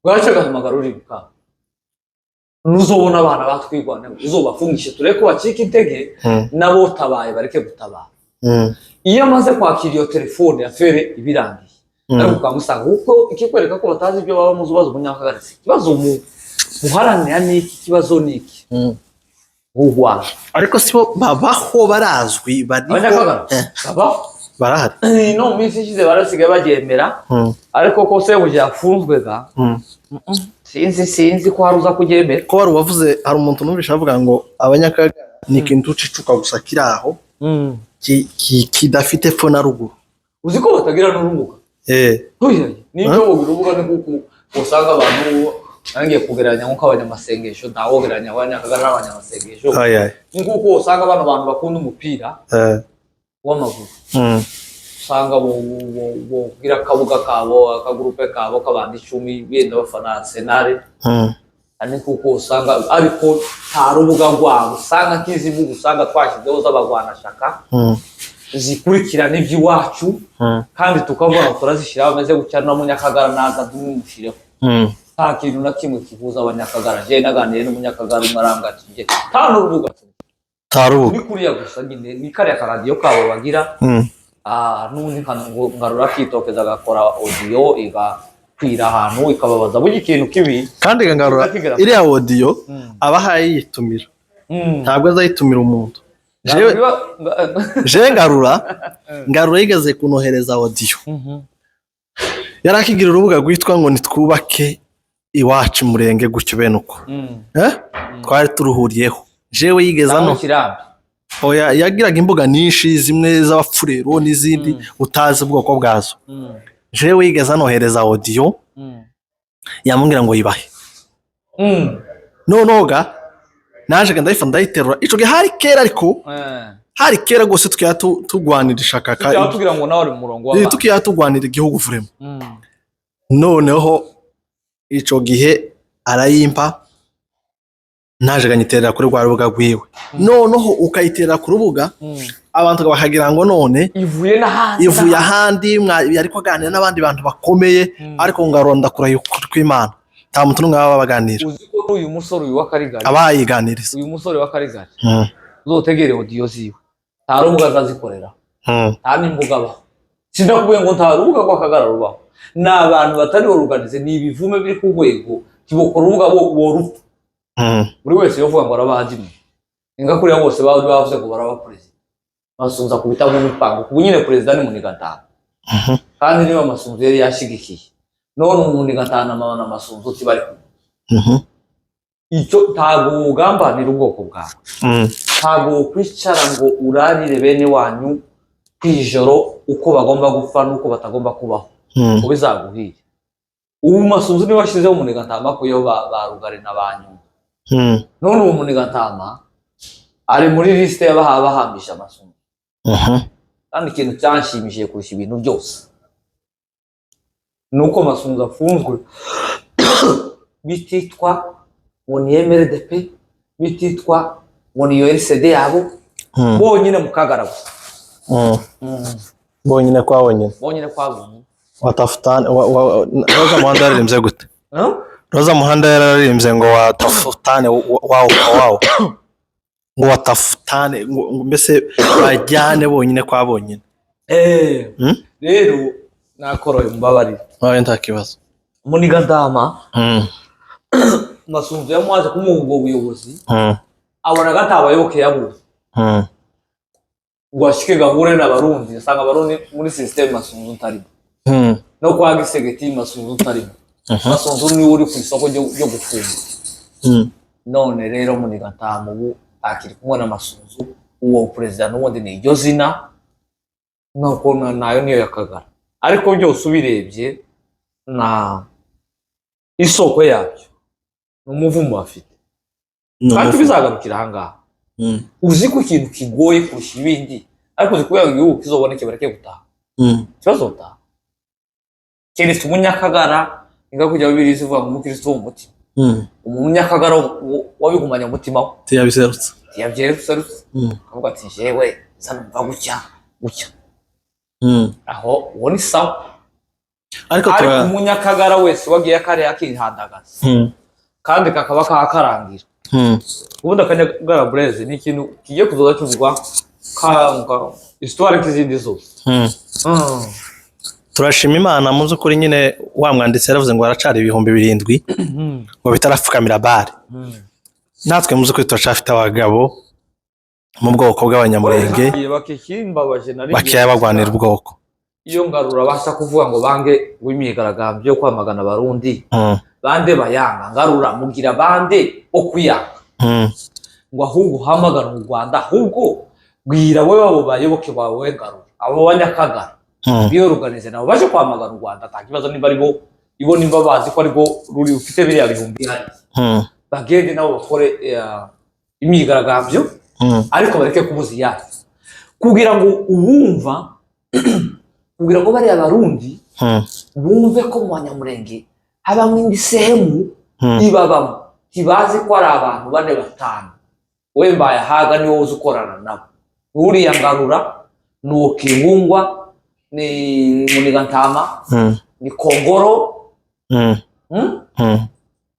bwaca agahamagara uri gukaba nuzobona abana batwigwaneho uzobafungishe tureko bacika intege nabo tabaye bareke gutabara iyo amaze kwakira iyo telefone ya fere ibirangiye ariko ukamusanga kuko ikikwereka ko batazi ibyo baba muzubaza umunyakagara ikibazo muharanira n'iki kibazo n'iki Rwanda ariko sibo babaho barazwi abanyakagara barahari no minsi ishize barasigaye bagemera ariko ko se buje yafunzwe ga sinzi ko haruza kugemera ko wari wavuze hari umuntu numvisha avuga ngo abanyakagara ni ikintu cicuka gusa kiraho kidafite epfo na ruguru uzi ko batagira n'urubuga nibyo urubuga ni kuko usanga abantu nangiye kugereranya nk'uko abanyamasengesho ntawogereranya abanyakagara n'abanyamasengesho ni kuko usanga abantu bakunda umupira w'amaguru usanga bogira akabuga kabo akagurupe kabo k'abantu 10 benda bafana Arsenal ani kuko usanga ariko nta rubuga rwabo usanga nk'izibuga usanga twashyizeho z'abagwana shaka zikurikirana iby'iwacu kandi tukabona turazishyiraho ameze gutya no munyakagara naza dumwimushireho nta kintu na kimwe kivuza abanyakagara je naganiye n'umunyakagara umwarangati nge nta n'urubuga tarubuga ni kuriya gusa nyine ni kare akaradiyo kabo bagira n'ubundi ngarura akitokeza agakora audio igakwira ahantu ikababaza buri kintu kibi kandi ngarura iriya audio abahaye yitumira ntabwo azayitumira umuntu jewe ngarura yigeze kunohereza audio yarakigira urubuga rwitwa ngo nitwubake iwacu Murenge gutyo bene uko twari turuhuriyeho jewe yigeza no oya yagiraga imbuga nyinshi zimwe z'abapfurero n'izindi utazi ubwoko bwazo jewe yigeza nohereza audio yamubwira ngo yibahe nonoga naje genda ifa ndayiterura ico gihe hari kera ariko hari kera gose tukiya tugwanira ishakaka tugira ngo nawe uri murongo wa tukiya tugwanira igihugu vrema noneho ico gihe arayimpa naje ganyiterera kuri rwa rubuga rwiwe noneho ukayiterera ku rubuga abantu bakagira ngo none ivuye ahandi ariko aganira n'abandi bantu bakomeye ariko ngaronda kurayo kw'Imana nta muntu n'umwe baba baganira uyu musore uyu w'akarigari abayiganiriza uyu musore w'akarigari uzotegere audio ziwe nta rubuga azazikorera nta n'imbuga baho sindakubwiye ngo nta rubuga rw'akagara rubaho n'abantu batari organize ni ibivume biri ku rwego kibokora urubuga bo rupfa buri wese yovuga ngo arabahajimye ingakuriya bose bavuze ngo baraba president Masunzu akubita mu mipango kuko nyine president ni Munigatana kandi niba Masunzu yari yashigikiye none Munigatana amabana Masunzu tibari icyo ntago ugambanira ubwoko bwawe ntago kwicara ngo urarire bene wanyu kwijoro uko bagomba gupfa nuko batagomba kubaho ubizaguhiye ubu Masunzu ni washizeho Munigatama ko yo barugare n'abanyu none uwo Munigatama ari muri liste y'abahambisha Masunzu kandi ikintu cyanshimishije kurusha ibintu byose nuko Masunzu afunzwe bititwa ngo ni MRDP bititwa ngo ni URCD yabo bonyine mukagaragu bonyine kwabonyine watafutane Roza Muhanda yaririmbye gute Roza Muhanda yaririmbye ngo watafutane wao ngo watafutane mbese bajyane bonyine kwabonyine rero nakoroye mbabarira wawe nta kibazo Munigatama Masunzu yamwaje kumuhungo ubuyobozi abona gatabayoboke yabuze ngo ashike gahure n'abarundi asanga abarundi muri system Masunzu ntarimo no kwa gisegeti Masunzu ntarimo Masunzu ni uri ku isoko ryo gufunga none rero Munigatama ubu akiri kumwe na Masunzu uwo president n'ubundi ni iryo zina nuko nayo niyo yakagara ariko byose ubirebye na isoko yabyo n'umuvumo bafite kandi bizagarukira ahangaha uzi ko ikintu kigoye kurusha ibindi ariko zikuye igihugu kizoboneke bareke gutaha kibazo utaha keretse umunyakagara ingakujya bibiri zivuga ngo umukristo w'umutima umunyakagara wabigumanya umutima we tiyabiserutse avuga ati jewe zanumva gutya aho uwo ni sawa ariko umunyakagara wese wagiye akare akihandagaza kandi kakaba kakarangira ubundi akanyagara Blaise ni ikintu kigiye kuzoza kivugwa kanga histoire kizindi zose turashima Imana muzo kuri nyine wa mwanditsi yaravuze ngo aracari ibihumbi 7 ngo bitarapfukamira bare natwe muzo kuri turacafite abagabo mu bwoko bw'abanyamurenge bakiya bagwanira ubwoko iyo ngarura basa kuvuga ngo bange w'imyigaragambyo yo kwamagana abarundi bande bayanga ngarura mugira bande okuyanga ngo ahubwo hamagana mu Rwanda ahubwo bwira we babo bayoboke bawe ngarura abo banyakagara biyoruganize nabo baje kwamagana u Rwanda atakibazo niba ari bo ibo nimba bazi ko ari bo ruri ufite biriya bihumbi bagende nabo bakore imyigaragambyo ariko bareke kubuzi yayo kugira ngo ubumva kugira ngo bari abarundi bumve ko mu Banyamurenge habamwe indi sehemu ibabamo tibazi ko ari abantu 4-5 we mbaye haga ni wowe ukorana nabo uriya ngarura nuwo Kibungwa ni Munigatama ni Kongoro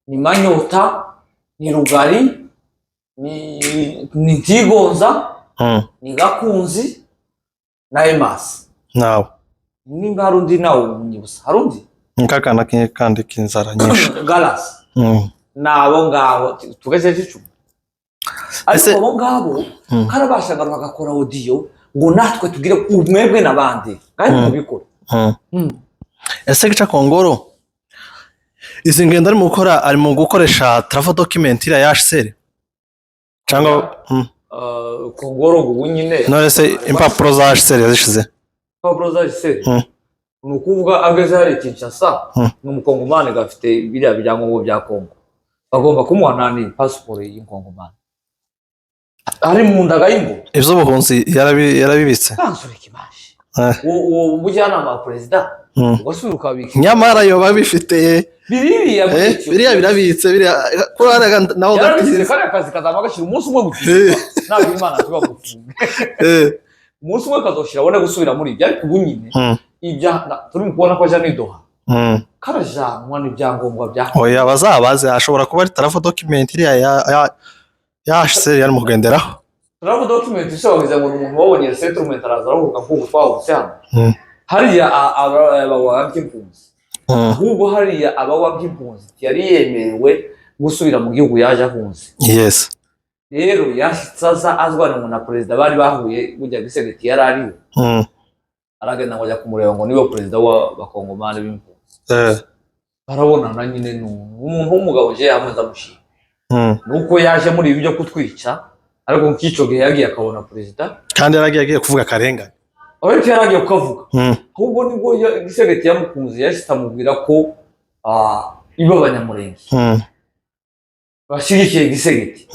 ni Manyota ni Rugari ni Ntigonza ni Gakunzi na Emasi nawe nimba hari undi nawe unyibusa hari undi nkakana kandi k'inzara nyinshi Galasi nabo ngabo tugeze icumi ariko abo ngabo karabashaga bagakora audio ngo natwe tugire umwebwe nabandi kandi mubikora ese gica Kongoro izi ngendo ari mu gukora ari mu gukoresha travel document ira yashsere cyangwa Kongoro ubu nyine none se impapuro za yashsere yazishize impapuro za yashsere nukuvuga ageze hari Kinshasa n'umukongomani gafite biriya byangombwa bya Kongo bagomba kumuha nani passport y'Inkongomani ari mu ndaga y'ingo ivyo buhunzi yarabibitse kansure kibashi uwo bujyanama wa president ugasubira ukabika nyamara yo babifite biriya birabitse biriya kuraraga naho gatise kare akazi kazama gashira umunsi umwe gutse ntabwo Imana tuba gufunga umunsi umwe kazoshira abone gusubira muri ibyo ariko ubunyine ibya turi mu kubona ko aja nidoha karajanwa n'ibyangombwa bya oya bazabaze ashobora kuba ari travel document iriya yashse yari mu kugenderaho travel document ishoboza ngo umuntu wabonye settlement araza aruhuka kuko twahutse hano hariya abawa by'impunzi ahubwo hariya abawa by'impunzi yari yemerewe gusubira mu gihugu yaje ahunze yes rero yashitsaza azwana na president bari bahuye bujya gisegeti yari ariwe aragenda ngo ajya kumureba ngo niwe president w'abakongomani b'impunzi barabonana nyine n'umuntu w'umugabo je yamaze amushira nuko yaje muri ibi byo kutwica ariko nkico gihe yagiye akabona president kandi yaragiye kuvuga karengane ariko yaragiye kukavuga ahubwo nibwo gisegeti yamukunze yashita mubwira ko ibo abanyamurenge bashigikiye gisegeti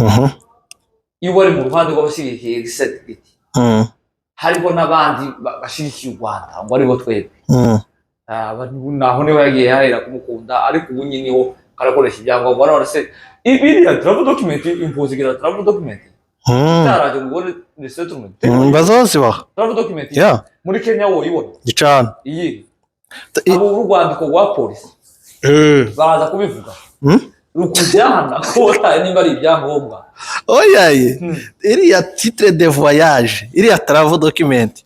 ibo ari mu ruhande rw'abashigikiye gisegeti hariho n'abandi bashigikiye u Rwanda ngo aribo twebwe naho niho yagiye yahera kumukunda ariko ubu nyiniho karakoresha ibyangombwa none se ibiriya travel document impozigira travel document taraje ngo ni settlement bazoziba travel document muri Kenya wo ibona gicana iyi abo urwandiko rwa polisi baza kubivuga rukujyana ko nimba ari ibyangombwa oyaye iriya titre de voyage iriya travel document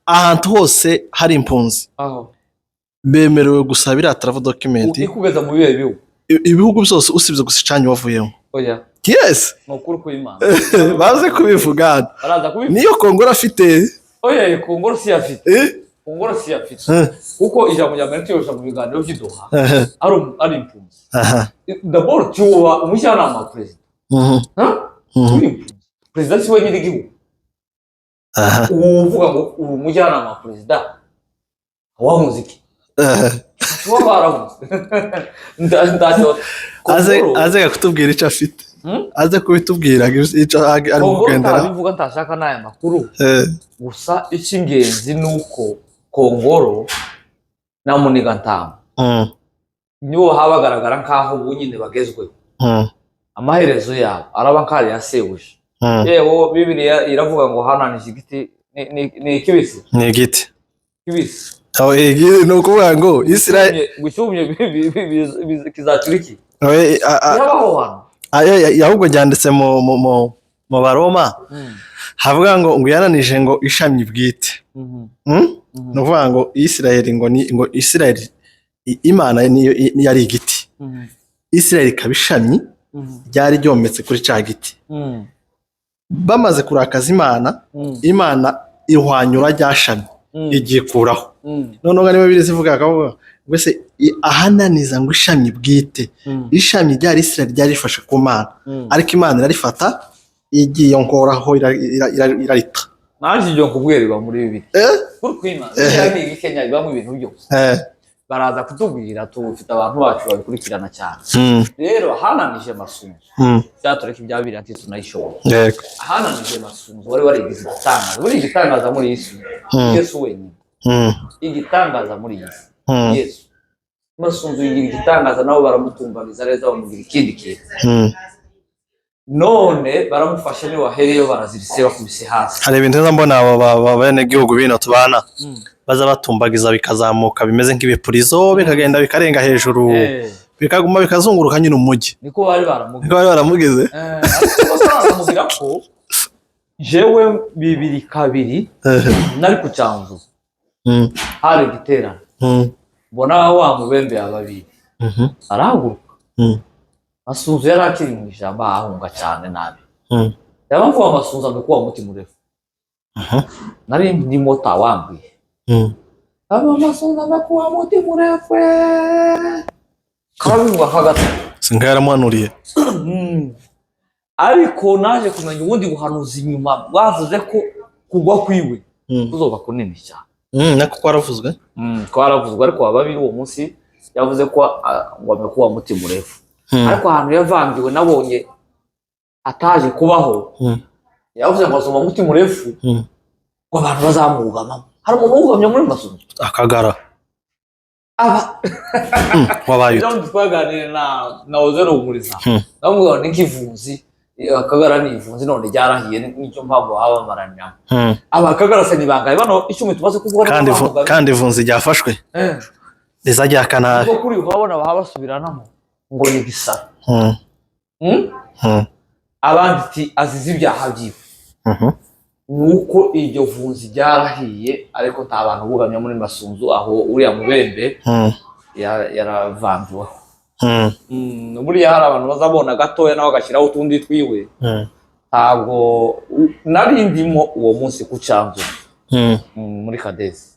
ahantu hose hari impunzi bemerewe gusabira travel document ikugeza mu bihe ibihugu byose usibye gusa icanye wavuyemo oya yes nokuri ko Imana baze kubivuga niyo Kongoro afite oya Kongoro si afite Kongoro si afite kuko ijambo rya Amerika yosha mu biganiro by'idoha ari impunzi d'abord tuwa umujyanama wa president president si wenyine igihugu uvuga ngo umujyanama wa president wa muziki aze kutubwira icyo afite aze kubitubwira icyo ari mu kugendera bivuga ntashaka n'aya makuru gusa icy'ingenzi ni uko Kongoro na Muniga Ntama nibo habagaragara nk'aho ubu nyine bagezweho amaherezo yabo araba nk'ari yasebuje yewe Bibiliya iravuga ngo hananije igiti ni ikibisi ni igiti kibisi ni ukuvuga ngo Israel gushyumye kizacuriki yabaho hano ahubwo ryanditse mu Baroma havuga ngo yananije ngo ishamye bwite ni ukuvuga ngo Israel ngo Israel Imana niyo yari igiti Israel ikaba ishamye ryari ryometse kuri cya giti bamaze kurakaza Imana ihwanyura ryashamye igikuraho noneho niba biri zivuga akavuga ngo se ahananiza ngo ishamye bwite ishamye ryari Israel ryari rifashe ku Mana ariko Imana irarifata igiye nkoraho irarita naje ibyo kubwerwa muri bibi kuko Imana yari Kenya ibamo ibintu byose baraza kutubwira tufite abantu bacu babikurikirana cyane rero hananije masunzu cyatureka ibyabiri ati tunayishobora hananije masunzu wari warigize igitangaza buri igitangaza muri Yesu Yesu wenyine igitangaza muri Yesu Yesu masunzu yigira igitangaza nabo baramutumbaniza neza bamugira ikindi kintu none baramufasha ni wahereyo barazirise bakubise hasi hari ibintu nza mbona aba bene gihugu bino tubana baza batumbagiza bikazamuka bimeze nk'ibipurizo bikagenda bikarenga hejuru bikaguma bikazunguruka nyine umujyi niko bari baramugeze baramubwira ko jewe bibiri kabiri nari ku Cyanzu hari igiterane mbona wa mubembe ababiri arahaguruka Masunzu yari akiri mu ijambo ahunga cyane nabi yabavuga Masunzu amekuwa mutima urefu nari ndi mota wambwiye Masunzu amekuwa mutima urefu kabivuga kagata singa yaramuhanuriye ariko naje kumenya ubundi buhanuzi inyuma bavuze ko kugwa kwiwe kuzoba kunini cyane nako kwaravuzwe kwaravuzwe ariko ababiri uwo munsi yavuze ko ngo amekuwa mutima urefu ariko ahantu yavangiwe nabonye ataje kubaho yavuze ngo azoma mutima urefu ngo abantu bazamugama hari umuntu ugamye muri Masunzu akagara wabaye twaganire na Ozero Umuriza namubwira ni nk'ivunzi akagara ni ivunzi none ryarahiye n'icyo mpamvu haba maranya akagara se nibangaye bano icumi tumaze kuvuga kandi ivunzi ryafashwe rizajya kana ko kuri urabona bahasubiranamo ngo ni gisara abandi azize ibyaha byiwe nuko iryo vunzi ryarahiye ariko nta bantu bugamye muri Masunzu aho uriya mubembe yaravangiweho buriya hari abantu bazabona gatoya nawe agashyiraho utundi twiwe ntabwo nari ndimo uwo munsi ku Cyanzu muri Kadezi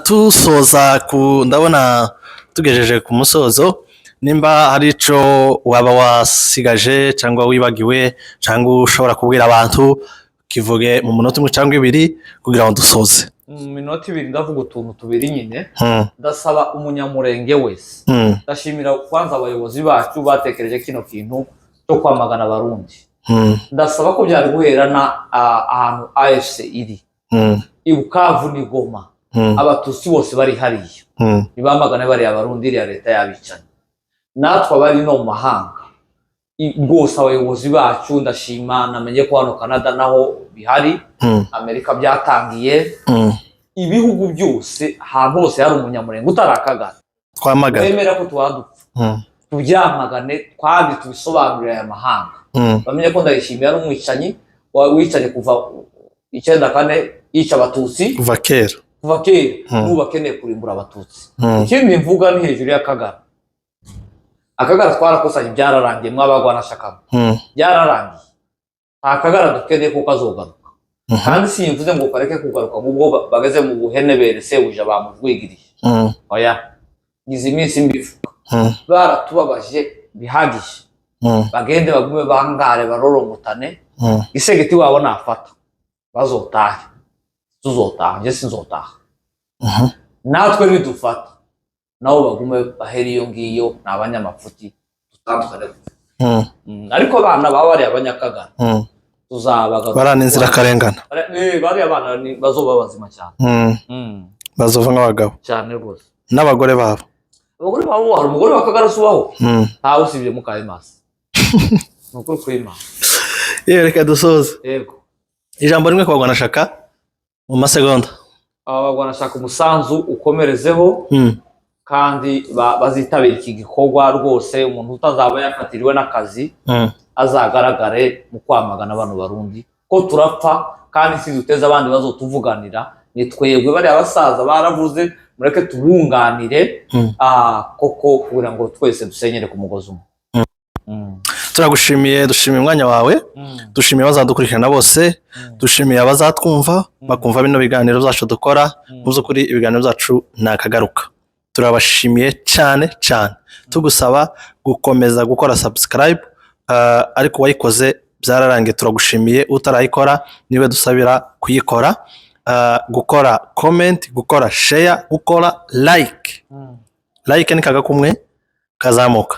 tusoza ndabona tugejeje ku musozo nimba hari ico waba wasigaje cyangwa wibagiwe cyangwa ushobora kubwira abantu kivuge mu munota umwe cyangwa ibiri kugira ngo dusoze minota ibiri ndavuga utuntu tubiri nyine ndasaba umunyamurenge wese ndashimira kwanza abayobozi bacu batekereje kino kintu cyo kwamagana abarundi ndasaba ko byari guherana ahantu AFC iri ibukavu ni Goma abatusi bose bari hariya nibamagane bari abarundi ya leta yabicanye natwe bari no mu mahanga rwose abayobozi bacu ndashima namenye ko hano Canada naho bihari Amerika byatangiye ibihugu byose ahantu hose hari umunyamurenge utarakagana twamagana bemera ko twadupfa tubyamagane twandi tubisobanurira aya mahanga bamenye ko ndayishimiye n'umwicanyi wicanye kuva 94 yica abatutsi kuva kera n'ubu akeneye kurimbura abatutsi ikindi mvuga ni hejuru y'akagara akagara twarakusanye byararangiye mwabagwana shakamo byararangiye akagara dukeneye ko kazogaruka kandi simvuze ngo kareke kugaruka mubwo bageze mu buhenebere sebuje bamuvwigiriye oya gize iminsi mbivuga baratubabaje bihagije bagende bagume bangare baroromutane isegeti wabo nafata bazotahe tuzotaha nje sinzotaha natwe bidufata nabo bagume baheri iyo ngiyo n'abanyamafuti tutandukane ariko abana baba bari abanyakagara tuzabaga barana inzira karengana bari abana bazoba bazima cyane bazova nk'abagabo cyane rwose n'abagore babo hari umugore wakagara subaho ntawe usibye Mukayimasi nuko kwima reka dusoze yego ijambo rimwe kwagwana shaka mu masegonda abagwana shaka umusanzu ukomerezeho kandi bazitabira iki gikorwa rwose umuntu utazaba yafatiriwe n'akazi azagaragare mu kwamagana abantu barundi ko turapfa kandi si duteze abandi bazotuvuganira ni twebwe bari abasaza baravuze mureke tubunganire koko kugira ngo twese dusenyere ku mugozi umwe turagushimiye dushimiye umwanya wawe dushimiye abazadukurikirana bose dushimiye abazatwumva bakumva bino biganiro byacu dukora mu by'ukuri ibiganiro byacu nakagaruka turabashimiye cyane cyane tugusaba gukomeza gukora subscribe ariko wayikoze byararangiye turagushimiye utarayikora niwe dusabira kuyikora gukora comment gukora share gukora like ni kagakumwe kazamuka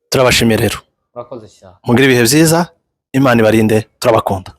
turabashimiye rero murakoze cyane mugire ibihe byiza Imana ibarinde turabakunda